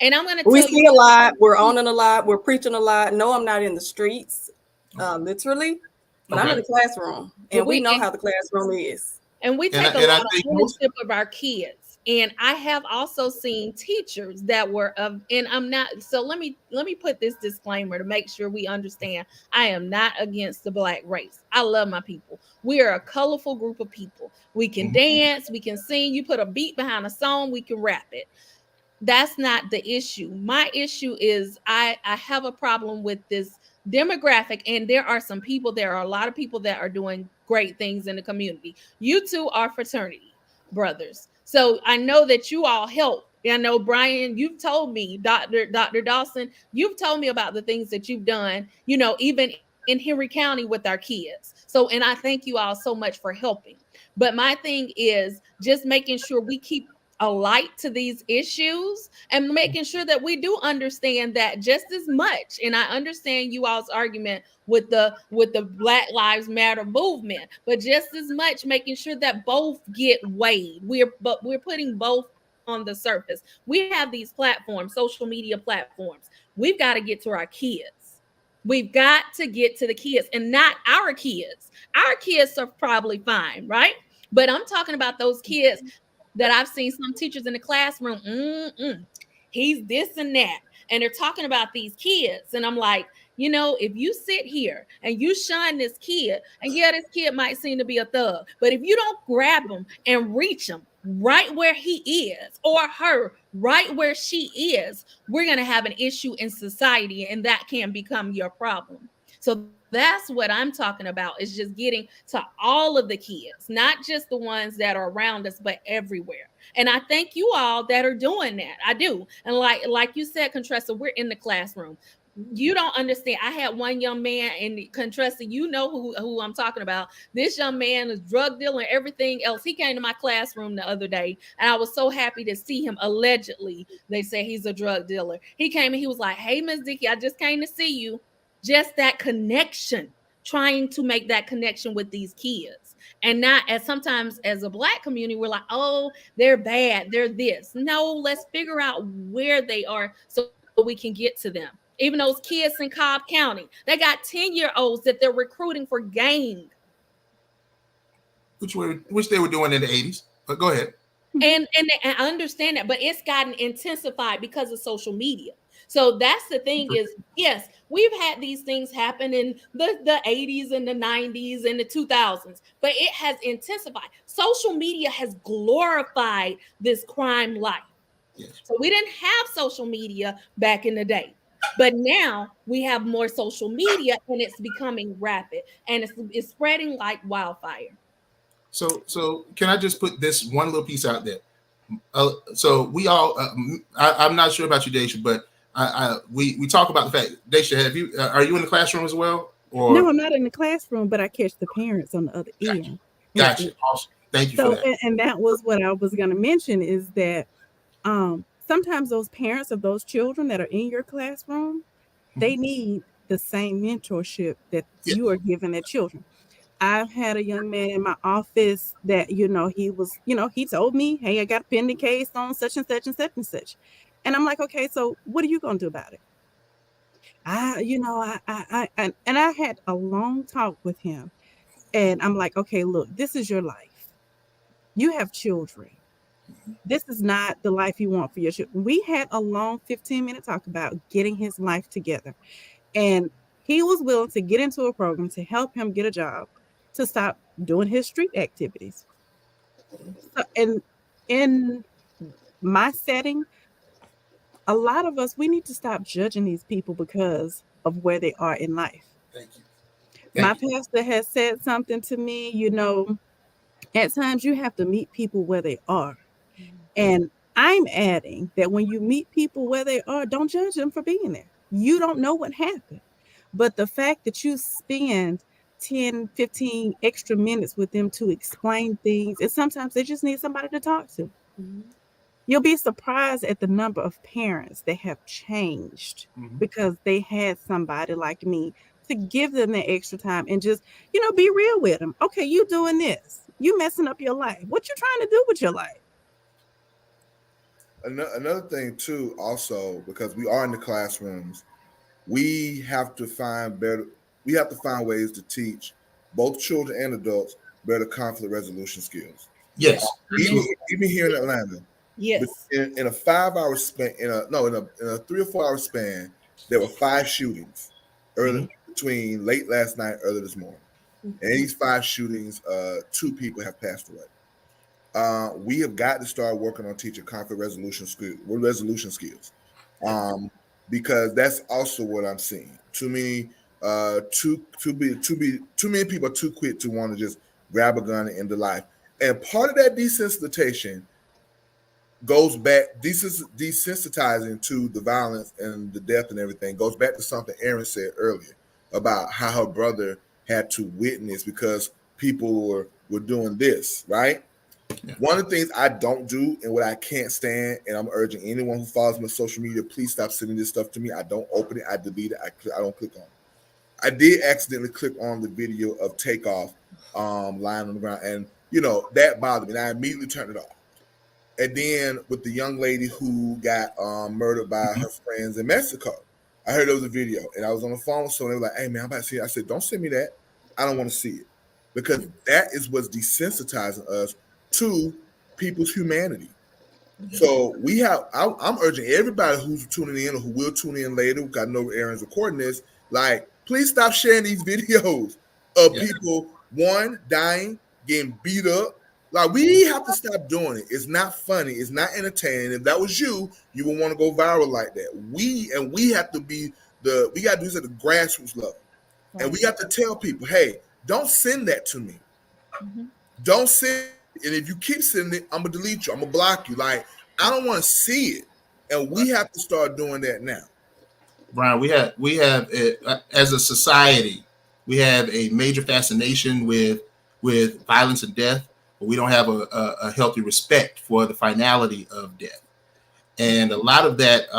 and I'm going to tell we you, see a lot. We're owning a lot. We're preaching a lot. No, I'm not in the streets, literally, but I'm in the classroom, and we know how the classroom is. And we take a lot of ownership of our kids. And I have also seen teachers that were and I'm not, so let me put this disclaimer to make sure we understand. I am not against the Black race. I love my people. We are a colorful group of people. We can dance, we can sing. You put a beat behind a song, we can rap it. That's not the issue. My issue is I have a problem with this demographic, and there are a lot of people that are doing great things in the community. You two are fraternity brothers. So I know that you all help. I know, Brian, you've told me, Dr. Dawson, you've told me about the things that you've done, even in Henry County with our kids. So, and I thank you all so much for helping. But my thing is just making sure we keep a light to these issues and making sure that we do understand that just as much. And I understand you all's argument with the Black Lives Matter movement, but just as much making sure that both get weighed. We're putting both on the surface. We have these platforms, social media platforms. We've got to get to our kids. We've got to get to the kids and not our kids. Our kids are probably fine, right? But I'm talking about those kids that I've seen some teachers in the classroom, he's this and that. And they're talking about these kids. And I'm like, if you sit here and you shun this kid, and yeah, this kid might seem to be a thug, but if you don't grab him and reach him right where he is, or her right where she is, we're going to have an issue in society, and that can become your problem. So that's what I'm talking about, is just getting to all of the kids, not just the ones that are around us, but everywhere. And I thank you all that are doing that. I do. And like you said, Contressa, we're in the classroom. You don't understand. I had one young man in Contressa, who I'm talking about. This young man is drug dealer and everything else. He came to my classroom the other day, and I was so happy to see him. Allegedly, they say he's a drug dealer. He came and he was like, "Hey, Miss Dickey, I just came to see you." Just that connection, trying to make that connection with these kids. And not as sometimes as a Black community, we're like, oh, they're bad, they're this. No, let's figure out where they are so we can get to them. Even those kids in Cobb County, they got 10-year-olds that they're recruiting for gang. Which they were doing in the 80s. But go ahead. And I understand that, but it's gotten intensified because of social media. So that's the thing is, yes, we've had these things happen in the 80s and the 90s and the 2000s, but it has intensified. Social media has glorified this crime life. Yes. So we didn't have social media back in the day, but now we have more social media, and it's becoming rapid, and it's spreading like wildfire. So can I just put this one little piece out there? So we all, I'm not sure about you, Daisha, but we talk about the fact, Daisha, are you in the classroom as well? Or? No, I'm not in the classroom, but I catch the parents on the other end. Gotcha. Awesome. Thank you for that. And that was what I was going to mention, is that sometimes those parents of those children that are in your classroom, they need the same mentorship that you are giving their children. I've had a young man in my office that, he was, he told me, hey, I got a pending case on such and such and such and such. And I'm like, okay, so what are you going to do about it? I had a long talk with him, and I'm like, okay, look, this is your life. You have children. This is not the life you want for your children. We had a long 15-minute talk about getting his life together. And He was willing to get into a program to help him get a job, to stop doing his street activities. So, and in my setting, a lot of us, we need to stop judging these people because of where they are in life. Thank you. My Thank you. pastor has said something to me, at times you have to meet people where they are. And I'm adding that when you meet people where they are, don't judge them for being there. You don't know what happened. But the fact that you spend 10, 15 extra minutes with them to explain things, and sometimes they just need somebody to talk to. Mhm. You'll be surprised at the number of parents that have changed because they had somebody like me to give them that extra time and just, be real with them. Okay, you doing this. You messing up your life. What you trying to do with your life? Another thing too, also because we are in the classrooms, we have to find better. We have to find ways to teach both children and adults better conflict resolution skills. Yes. Even Absolutely. even here in Atlanta, but Yes. in a 5 hour span, in a 3 or 4 hour span, there were 5 shootings early Mhm. between late last night, early this morning. And these 5 shootings, 2 people have passed away. We have got to start working on teaching conflict resolution skills, because that's also what I'm seeing. Too many people are too quick to want to just grab a gun and end the life. And part of that desensitization goes back, desensitizing to the violence and the death and everything goes back to something Erin said earlier about how her brother had to witness because people were doing this, right? Yeah. One of the things I don't do and what I can't stand, and I'm urging anyone who follows me on social media, please stop sending this stuff to me. I don't open it, I delete it, I don't click on it. I did accidentally click on the video of Takeoff lying on the ground, and that bothered me. And I immediately turned it off. And then with the young lady who got murdered by her friends in Mexico, I heard there was a video, and I was on the phone with someone. They were like, "Hey man, I'm about to see it." I said, "Don't send me that. I don't want to see it," because that is what's desensitizing us to people's humanity. So I'm urging everybody who's tuning in or who will tune in later. I know Aaron's recording this. Like, please stop sharing these videos of Yeah. people dying, getting beat up. Like, we have to stop doing it. It's not funny. It's not entertaining. If that was you, you would want to go viral like that. We have to be we got to do this at the grassroots level, and we got to tell people, hey, don't send that to me. Don't send it. And if you keep sending it, I'm gonna delete you. I'm gonna block you. Like, I don't want to see it. And we have to start doing that now. Brian, we have as a society, we have a major fascination with violence and death, but we don't have a healthy respect for the finality of death. And a lot of that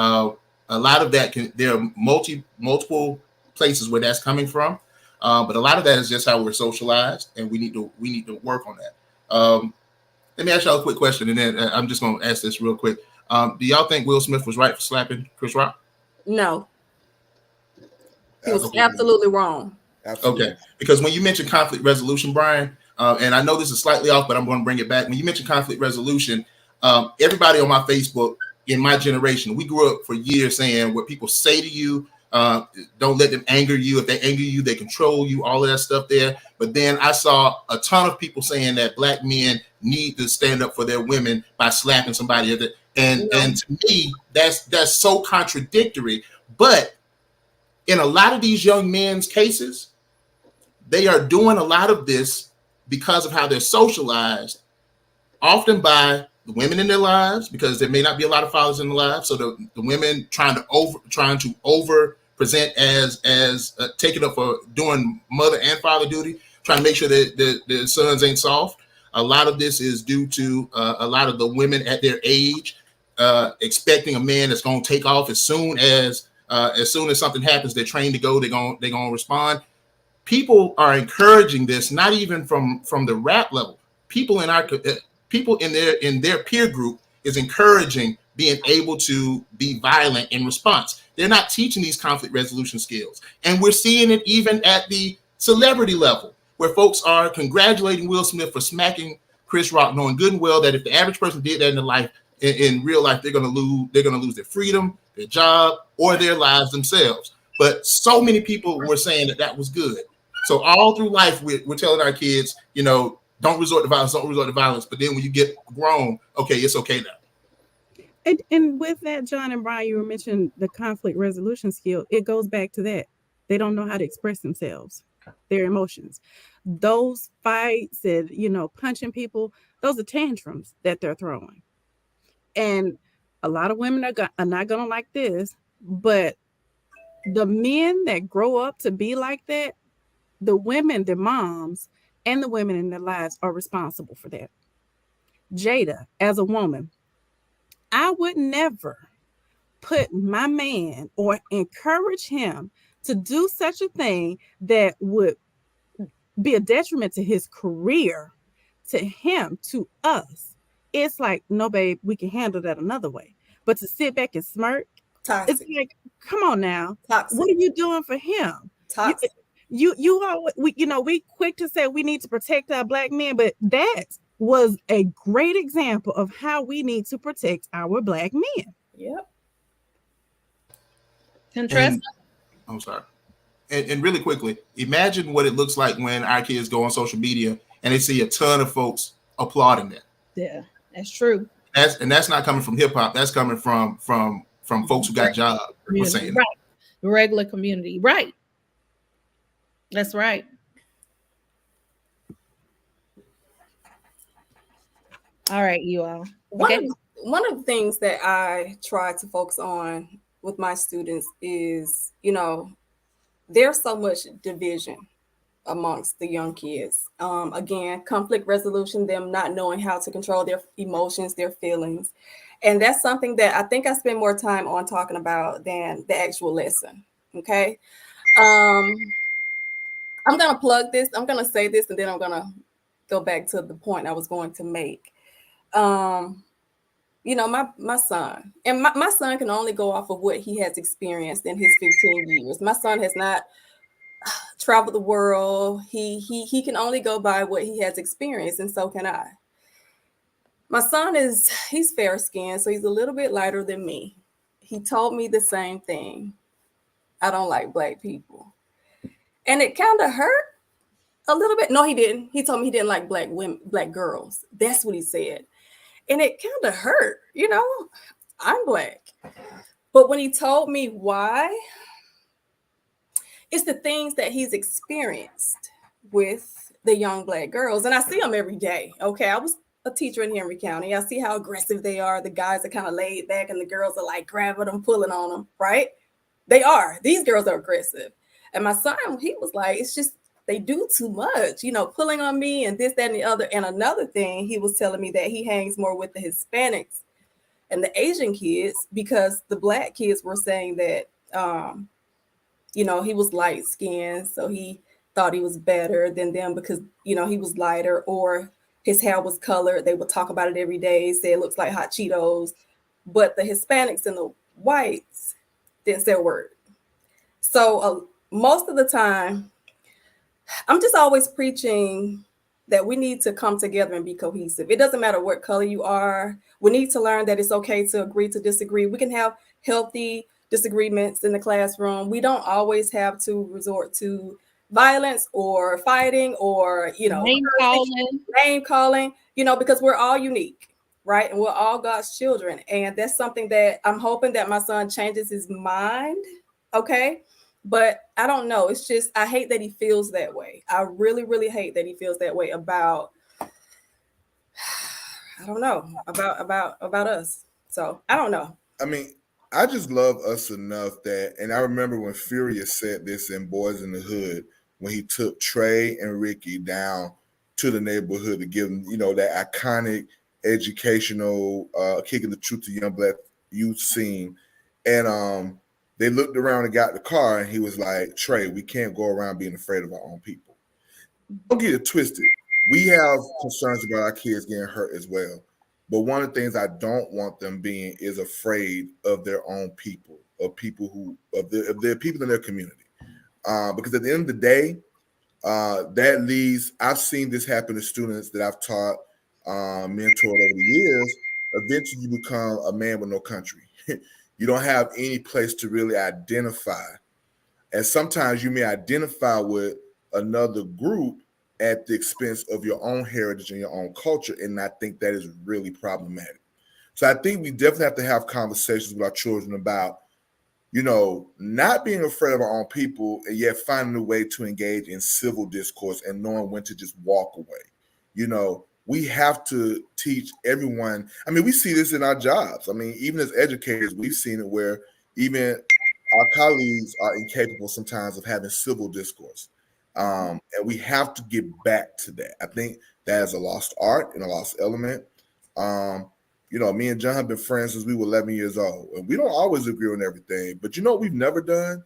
there are multiple places where that's coming from, but a lot of that is just how we're socialized, and we need to work on that. Let me ask y'all a quick question, and then I'm just going to ask this real quick. Do y'all think Will Smith was right for slapping Chris Rock? No, he was Absolutely. absolutely wrong. Absolutely. Okay, because when you mentioned conflict resolution, Brian, and I know this is slightly off, but I'm going to bring it back. When you mentioned conflict resolution, everybody on my Facebook in my generation, we grew up for years saying what people say to you, don't let them anger you. If they anger you, they control you, all of that stuff there. But then I saw a ton of people saying that black men need to stand up for their women by slapping somebody. And to me, that's so contradictory. But in a lot of these young men's cases, they are doing a lot of this because of how they're socialized, often by the women in their lives, because there may not be a lot of fathers in their lives. So the women trying to over present as taking up for doing mother and father duty, trying to make sure that the sons ain't soft. A lot of this is due to a lot of the women at their age expecting a man that's going to take off as soon as something happens. They're trained to go. They're going to respond. People are encouraging this, not even from the rap level. People in their peer group is encouraging being able to be violent in response. They're not teaching these conflict resolution skills, and we're seeing it even at the celebrity level, where folks are congratulating Will Smith for smacking Chris Rock, knowing good and well that if the average person did that in real life, they're going to lose their freedom, their job, or their lives themselves. but so many people were saying that that was good. So all through life, we're telling our kids, you know, don't resort to violence, don't resort to violence. But then when you get grown, okay, it's okay now. And with that, John and Brian, you were mentioning the conflict resolution skill. It goes back to that. They don't know how to express themselves, their emotions. Those fights and, you know, punching people, those are tantrums that they're throwing. And a lot of women are not going to like this, but the men that grow up to be like that, the women, the moms, and the women in their lives are responsible for that. Jada, as a woman, I would never put my man or encourage him to do such a thing that would be a detriment to his career, to him, to us. It's like, no, babe, we can handle that another way. But to sit back and smirk, it's Toxic. like, come on now. Toxic. What are you doing for him? Toxic. You are, we quick to say we need to protect our Black men, but that was a great example of how we need to protect our Black men. Yep. And I'm sorry. And really quickly, imagine what it looks like when our kids go on social media and they see a ton of folks applauding that. Yeah, that's true. That's not coming from hip hop. That's coming from folks who got jobs. Saying right, the regular community, right? That's right. All right, you all. Okay. One of the things that I try to focus on with my students is, you know, there's so much division amongst the young kids. Again, conflict resolution, them not knowing how to control their emotions, their feelings. And that's something that I think I spend more time on talking about than the actual lesson. Okay. I'm going to plug this. I'm going to say this, and then I'm going to go back to the point I was going to make. You know, my son, and my son can only go off of what he has experienced in his 15 years. My son has not traveled the world. He can only go by what he has experienced, and so can I. My son he's fair skinned, so he's a little bit lighter than me. He told me the same thing. I don't like Black people. And it kind of hurt a little bit. No, he didn't. He told me he didn't like Black women, Black girls. That's what he said. And it kind of hurt, you know, I'm Black. But when he told me why, it's the things that he's experienced with the young Black girls. And I see them every day. Okay, I was a teacher in Henry County. I see how aggressive they are. The guys are kind of laid back and the girls are like grabbing them, pulling on them, right? They are. These girls are aggressive. And my son, he was like, it's just, they do too much, you know, pulling on me and this, that, and the other. And another thing, he was telling me that he hangs more with the Hispanics and the Asian kids because the Black kids were saying that, you know, he was light skinned. So he thought he was better than them because, you know, he was lighter or his hair was colored. They would talk about it every day, say it looks like hot Cheetos. But the Hispanics and the whites didn't say a word. So most of the time, I'm just always preaching that we need to come together and be cohesive. It doesn't matter what color you are. We need to learn that it's okay to agree to disagree. We can have healthy disagreements in the classroom. We don't always have to resort to violence or fighting or, you know, name calling, you know, because we're all unique, right? And we're all God's children. And that's something that I'm hoping that my son changes his mind. Okay. But I don't know. It's just, I hate that he feels that way. I really, really hate that he feels that way about, I don't know, about us. So I don't know. I mean, I just love us enough that, and I remember when Furious said this in Boys in the Hood, when he took Trey and Ricky down to the neighborhood to give them, you know, that iconic educational kicking the truth to young Black youth scene. And they looked around and got the car, and he was like, Trey, we can't go around being afraid of our own people. Don't get it twisted. We have concerns about our kids getting hurt as well. But one of the things I don't want them being is afraid of their own people, of people of their people in their community. Because at the end of the day, that leads, I've seen this happen to students that I've taught, mentored over the years. Eventually you become a man with no country. You don't have any place to really identify And sometimes you may identify with another group at the expense of your own heritage and your own culture. And I think that is really problematic. So I think we definitely have to have conversations with our children about, not being afraid of our own people and yet finding a way to engage in civil discourse and knowing when to just walk away. We have to teach everyone. I mean, we see this in our jobs. I mean, even as educators, we've seen it where even our colleagues are incapable sometimes of having civil discourse. And we have to get back to that. I think that is a lost art and a lost element. Me and John have been friends since we were 11 years old, and we don't always agree on everything. But what we've never done?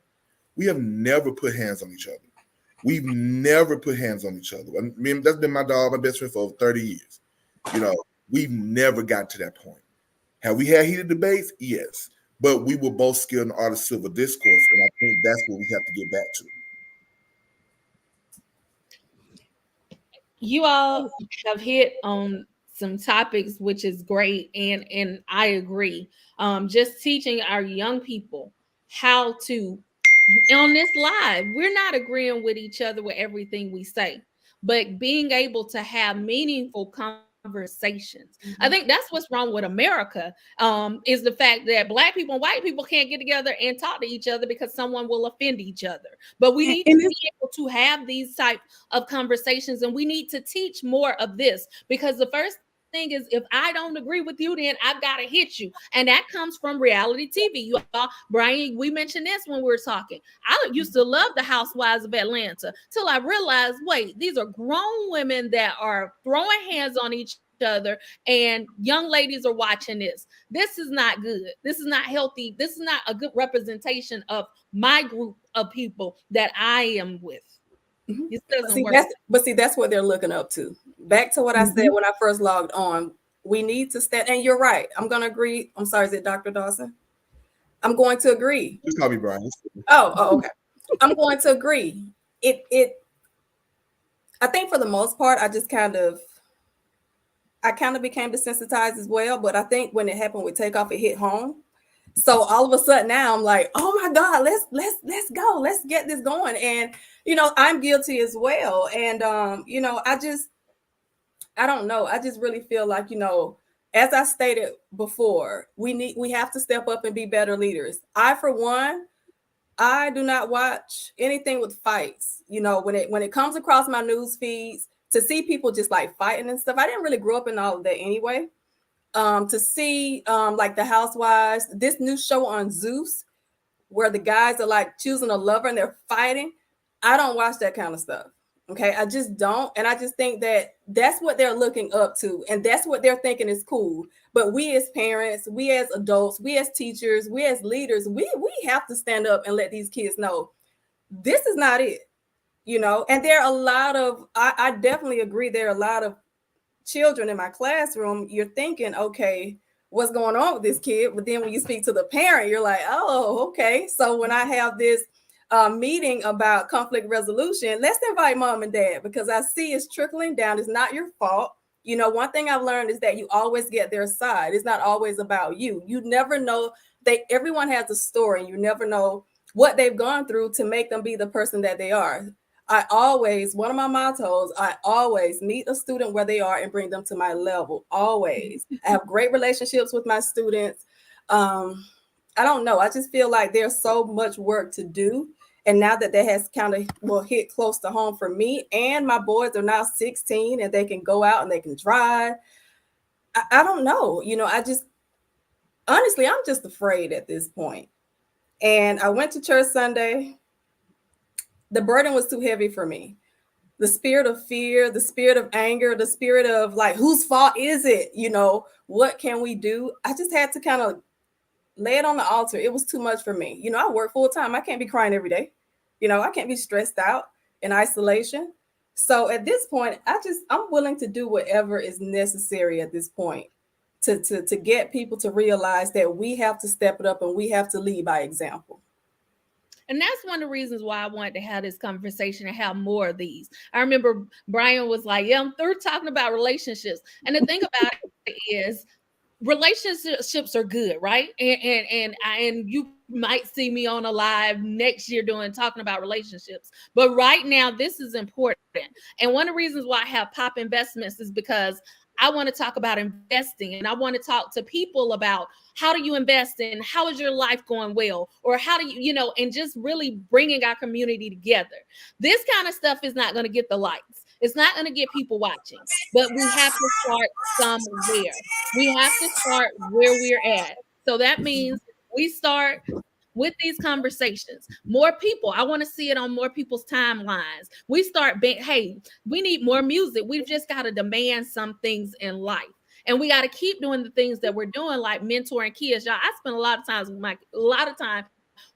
We have never put hands on each other. We've never put hands on each other. I mean, that's been my best friend for over 30 years. We've never gotten to that point. Have we had heated debates? Yes. But we were both skilled in the art of civil discourse, and I think that's what we have to get back to. You all have hit on some topics, which is great, and I agree. Just teaching our young people how to, on this live, we're not agreeing with each other with everything we say, but being able to have meaningful conversations. I think that's what's wrong with America, is the fact that Black people and white people can't get together and talk to each other because someone will offend each other. But we need to be able to have these type of conversations, and we need to teach more of this, because the first thing is, if I don't agree with you, then I've got to hit you. And that comes from reality TV. You all, Brian, we mentioned this when we were talking. I used to love the Housewives of Atlanta till I realized, wait, these are grown women that are throwing hands on each other, and young ladies are watching this. This is not good. This is not healthy. This is not a good representation of my group of people that I am with. This doesn't work. That's what they're looking up to. Back to what I said when I first logged on. We need to stand, and you're right. I'm going to agree. I'm sorry, is it Dr. Dawson? I'm going to agree. Just call me Brian. Oh, okay. I'm going to agree. I think for the most part, I kind of became desensitized as well. But I think when it happened with Takeoff, it hit home. So all of a sudden now I'm like, oh my God, let's go. Let's get this going. And, I'm guilty as well. And, I don't know. I just really feel like, as I stated before, we have to step up and be better leaders. For one, I do not watch anything with fights. When it comes across my news feeds, to see people just like fighting and stuff. I didn't really grow up in all of that anyway. To see like the Housewives, this new show on Zeus, where the guys are like choosing a lover and they're fighting. I don't watch that kind of stuff. Okay, I just don't. And I just think that that's what they're looking up to, and that's what they're thinking is cool. But we as parents, we as adults, we as teachers, we as leaders, we have to stand up and let these kids know this is not it. And there are a lot of, I definitely agree, there are a lot of children in my classroom. You're thinking, okay, what's going on with this kid? But then when you speak to the parent, you're like, oh, okay. So when I have this meeting about conflict resolution, let's invite mom and dad, because I see it's trickling down. It's not your fault. One thing I've learned is that you always get their side. It's not always about you. You never know. Everyone has a story. You never know what they've gone through to make them be the person that they are. One of my mottos, I always meet a student where they are and bring them to my level. Always. I have great relationships with my students. I don't know. I just feel like there's so much work to do. And now that has kind of hit close to home for me, and my boys are now 16 and they can go out and they can drive. I don't know. Honestly, I'm just afraid at this point. And I went to church Sunday. The burden was too heavy for me. The spirit of fear, the spirit of anger, the spirit of like, whose fault is it? What can we do? I just had to kind of lay it on the altar. It was too much for me. I work full time. I can't be crying every day. I can't be stressed out in isolation. So at this point, I'm willing to do whatever is necessary at this point to get people to realize that we have to step it up and we have to lead by example. And that's one of the reasons why I wanted to have this conversation and have more of these. I remember Brian was like, yeah, I'm through talking about relationships. And the thing about it is, relationships are good, right? And you might see me on a live next year talking about relationships. But right now, this is important. And one of the reasons why I have POP Investments is because I want to talk about investing, and I want to talk to people about how do you invest and how is your life going well, or how do you, and just really bringing our community together. This kind of stuff is not going to get the likes. It's not going to get people watching, but we have to start somewhere. We have to start where we're at. So that means we start with these conversations. More people, I want to see it on more people's timelines. We start, hey, we need more music. We've just got to demand some things in life. And we got to keep doing the things that we're doing, like mentoring kids. Y'all, I spend a lot of time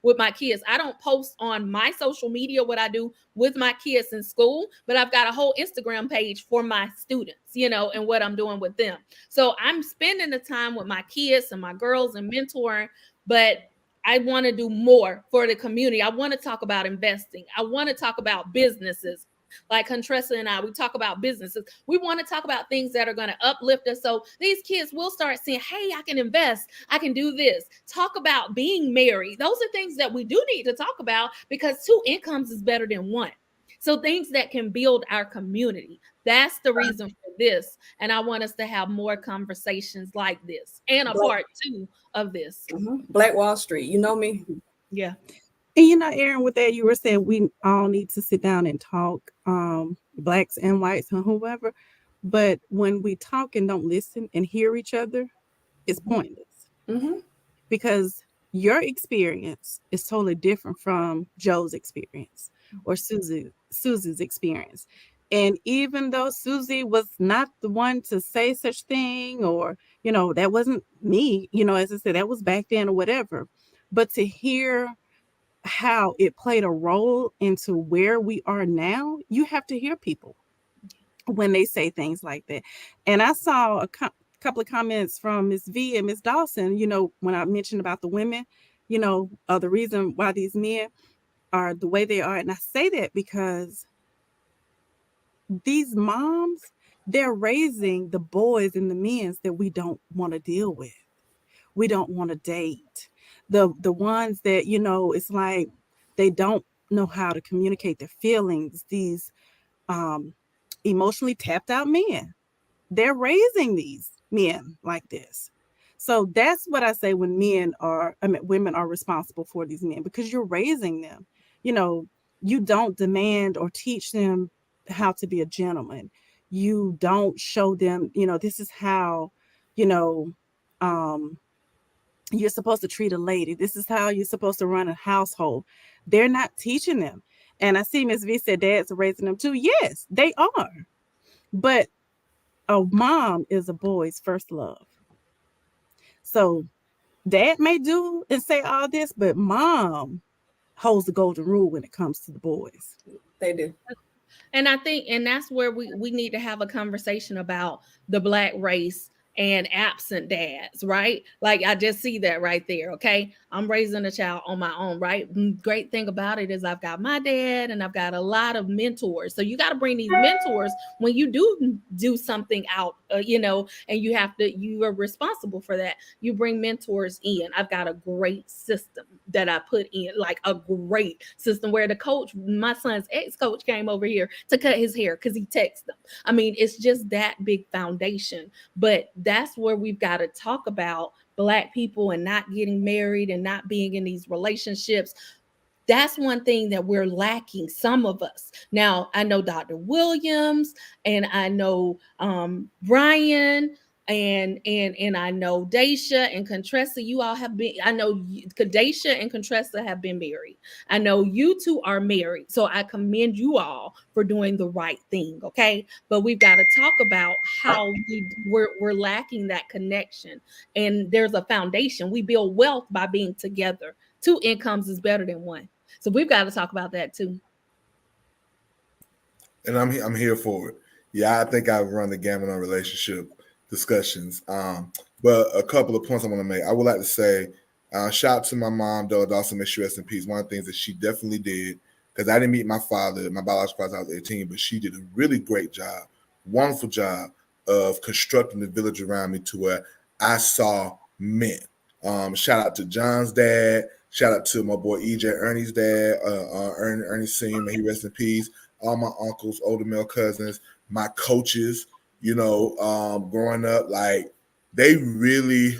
with my kids. I don't post on my social media what I do with my kids in school, but I've got a whole Instagram page for my students, and what I'm doing with them. So I'm spending the time with my kids and my girls and mentoring, but I want to do more for the community. I want to talk about investing. I want to talk about businesses. Like Contressa and I, we talk about businesses. We want to talk about things that are going to uplift us. So these kids will start seeing, hey, I can invest. I can do this. Talk about being married. Those are things that we do need to talk about, because 2 incomes is better than 1. So things that can build our community. That's the reason for this. And I want us to have more conversations like this, and a part 2 of this. Black Wall Street. You know me. Yeah. And Aaron, with that, you were saying we all need to sit down and talk, blacks and whites and whoever. But when we talk and don't listen and hear each other, it's pointless. Because your experience is totally different from Joe's experience or Susie's experience. And even though Susie was not the one to say such thing, or, that wasn't me, as I said, that was back then or whatever. But to hear how it played a role into where we are now, you have to hear people when they say things like that. And I saw a couple of comments from Miss V and Miss Dawson, when I mentioned about the women, the reason why these men are the way they are. And I say that because these moms, they're raising the boys and the men that we don't want to deal with. We don't want to date. The ones that, it's like they don't know how to communicate their feelings. These emotionally tapped out men. They're raising these men like this. So that's what I say when women are responsible for these men, because you're raising them. You don't demand or teach them how to be a gentleman. You don't show them, this is how, you're supposed to treat a lady. This is how you're supposed to run a household. They're not teaching them. And I see Ms. V said dads are raising them too. Yes, they are. But a mom is a boy's first love. So dad may do and say all this, but mom holds the golden rule when it comes to the boys. They do. And I think, and that's where we need to have a conversation about the Black race and absent dads, right? Like, I just see that right there. Okay. I'm raising a child on my own, right? Great thing about it is I've got my dad and I've got a lot of mentors. So you got to bring these mentors when you do something out, and you are responsible for that. You bring mentors in. I've got a great system that I put in, like a great system where the coach, my son's ex-coach, came over here to cut his hair because he texted them. I mean, it's just that big foundation. But that's where we've got to talk about Black people and not getting married and not being in these relationships. That's one thing that we're lacking, some of us. Now, I know Dr. Williams, and I know Brian, and I know Daisha and Contressa. You all have been, I know Daisha and Contressa have been married. I know you two are married. So I commend you all for doing the right thing. Okay. But we've got to talk about how we're lacking that connection. And there's a foundation. We build wealth by being together. 2 incomes is better than 1. So we've got to talk about that too. And I'm here for it. Yeah, I think I've run the gamut on relationship discussions. But a couple of points I want to make. I would like to say, shout out to my mom, Della Dawson, may she rest in peace. One of the things that she definitely did, because I didn't meet my father, my biological father, I was 18, but she did a really great job, wonderful job of constructing the village around me to where I saw men. Shout out to John's dad. Shout out to my boy EJ Ernie's dad, Ernie Senior. May he rest in peace. All my uncles, older male cousins, my coaches. Growing up, like they really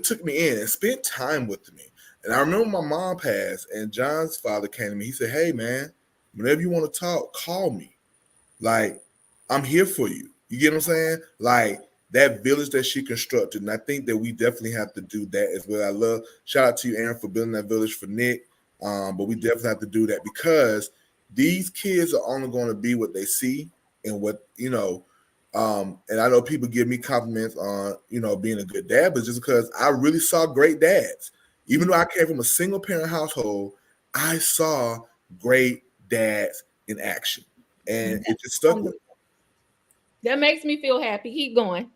took me in and spent time with me. And I remember my mom passed, and John's father came to me. He said, "Hey, man, whenever you want to talk, call me. Like, I'm here for you." You get what I'm saying? Like that village that she constructed. And I think that we definitely have to do that as well. I love, shout out to you, Aaron, for building that village for Nick. But we definitely have to do that because these kids are only going to be what they see and what, and I know people give me compliments on, being a good dad, but just because I really saw great dads. Even though I came from a single parent household, I saw great dads in action. And it just stuck with me. That makes me feel happy. Keep going.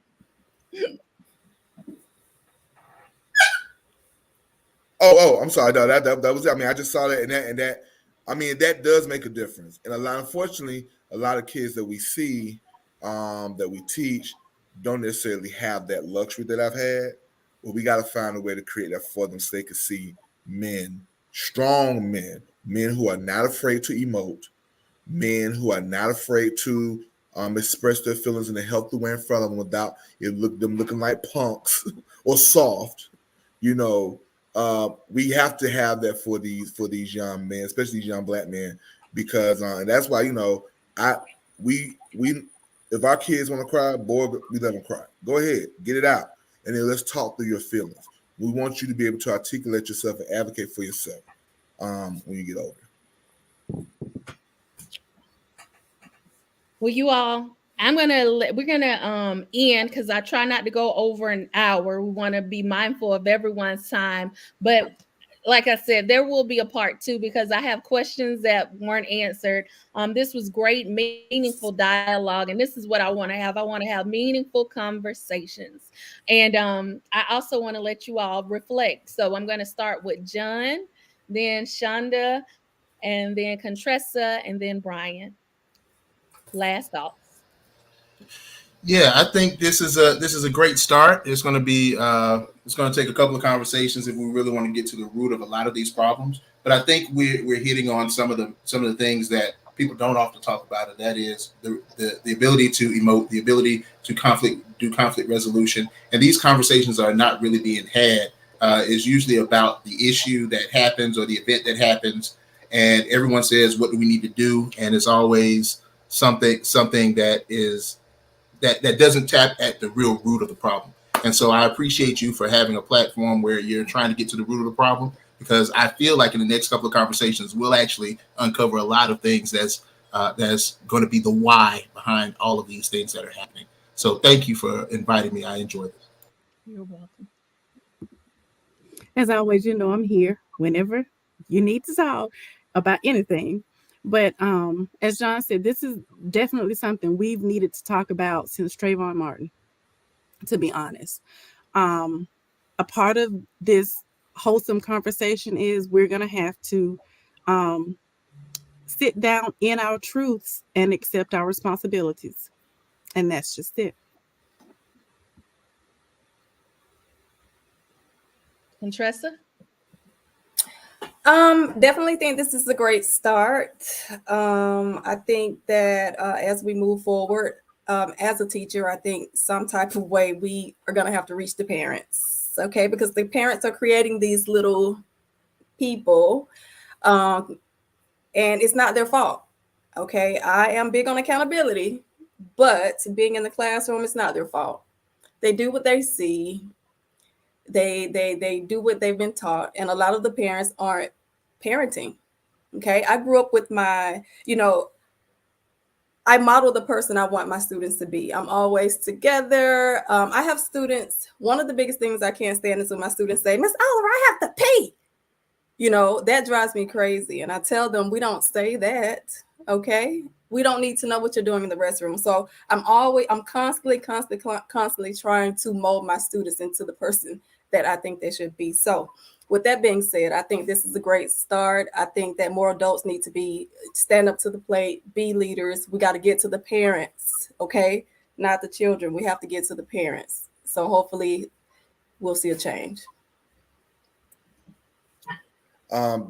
I'm sorry. No, that was it. I mean, I just saw that, I mean, that does make a difference. And unfortunately, a lot of kids that we see, that we teach, don't necessarily have that luxury that I've had. But we got to find a way to create that for them so they can see men, strong men who are not afraid to emote, men who are not afraid to express their feelings in a healthy way in front of them without them looking like punks or soft. We have to have that for these young men, especially these young black men, because and that's why we if our kids want to cry, boy, we let them cry. Go ahead, get it out, and then let's talk through your feelings. We want you to be able to articulate yourself and advocate for yourself when you get older. Well, you all, we're gonna end because I try not to go over an hour. We want to be mindful of everyone's time, but like I said, there will be a part 2 because I have questions that weren't answered. This was great, meaningful dialogue, and this is what I want to have. I want to have meaningful conversations, and I also want to let you all reflect. So I'm going to start with John, then Shonda, and then Contressa, and then Brian. Last thoughts. Yeah, I think this is a great start. It's going to be it's going to take a couple of conversations if we really want to get to the root of a lot of these problems. But I think we're hitting on some of the things that people don't often talk about, and that is the ability to emote, the ability to do conflict resolution, and these conversations are not really being had. Is usually about the issue that happens or the event that happens, and everyone says, "What do we need to do?" And it's always something that doesn't tap at the real root of the problem. And so I appreciate you for having a platform where you're trying to get to the root of the problem, because I feel like in the next couple of conversations, we'll actually uncover a lot of things that's going to be the why behind all of these things that are happening. So thank you for inviting me. I enjoyed this. You're welcome. As always, I'm here whenever you need to talk about anything. But as John said, this is definitely something we've needed to talk about since Trayvon Martin, to be honest. A part of this wholesome conversation is we're going to have to sit down in our truths and accept our responsibilities. And that's just it. Contressa? Definitely think this is a great start. I think that as we move forward, as a teacher, I think some type of way we are going to have to reach the parents, okay? Because the parents are creating these little people, and it's not their fault, okay? I am big on accountability, but being in the classroom, it's not their fault. They do what they see. They do what they've been taught, and a lot of the parents aren't parenting. Okay, I grew up with I model the person I want my students to be. I'm always together. I have students. One of the biggest things I can't stand is when my students say, "Miss Oliver, I have to pee." That drives me crazy, and I tell them we don't say that. Okay, we don't need to know what you're doing in the restroom. So I'm constantly trying to mold my students into the person that I think they should be. So with that being said, I think this is a great start. I think that more adults need to stand up to the plate, be leaders. We got to get to the parents, okay? not the children. We have to get to the parents. So hopefully we'll see a change.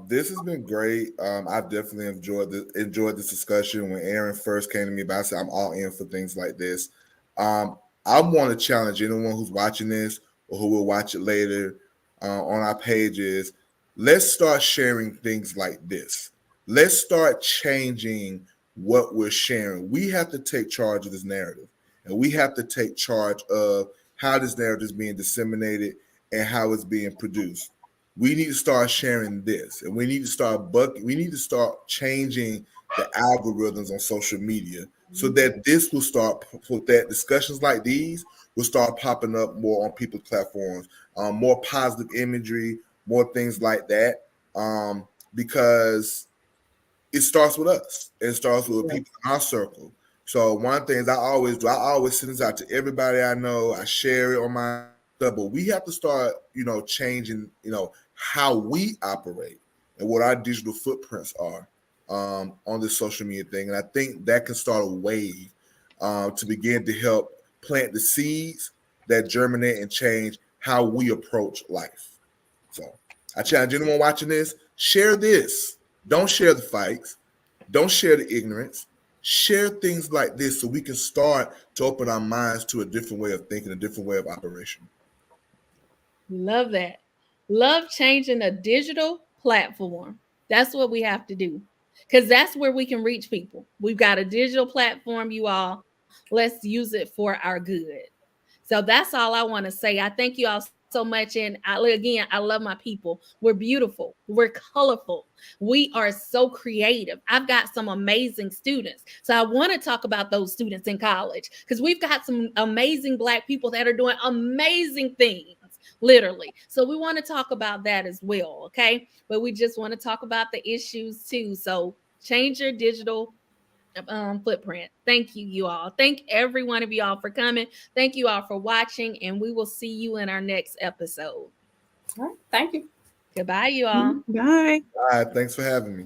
This has been great. I've definitely enjoyed this discussion. When Aaron first came to me about it, I said I'm all in for things like this. I want to challenge anyone who's watching this or who will watch it later on our pages. Let's start sharing things like this. Let's start changing what we're sharing. We have to take charge of this narrative, and we have to take charge of how this narrative is being disseminated and how it's being produced. We need to start sharing this, and we need to start changing the algorithms on social media so that this will start, so that discussions like these will start popping up more on people's platforms, more positive imagery, more things like that, because it starts with us. It starts with people in our circle. So one thing is I always do, I always send this out to everybody I know. I share it on my stuff, but we have to start, changing, how we operate and what our digital footprints are on this social media thing. And I think that can start a wave to begin to help plant the seeds that germinate and change how we approach life. So I challenge anyone watching this, share this. Don't share the fights. Don't share the ignorance. Share things like this so we can start to open our minds to a different way of thinking, a different way of operation. Love that. Love changing a digital platform. That's what we have to do because that's where we can reach people. We've got a digital platform, you all. Let's use it for our good. So that's all I want to say. I thank you all so much. And again, I love my people. We're beautiful. We're colorful. We are so creative. I've got some amazing students. So I want to talk about those students in college because we've got some amazing Black people that are doing amazing things. Literally. So we want to talk about that as well. Okay. But we just want to talk about the issues too. So change your digital footprint. Thank you, you all. Thank every one of you all for coming. Thank you all for watching, and we will see you in our next episode. All right. Thank you. Goodbye, you all. Bye. All right, thanks for having me.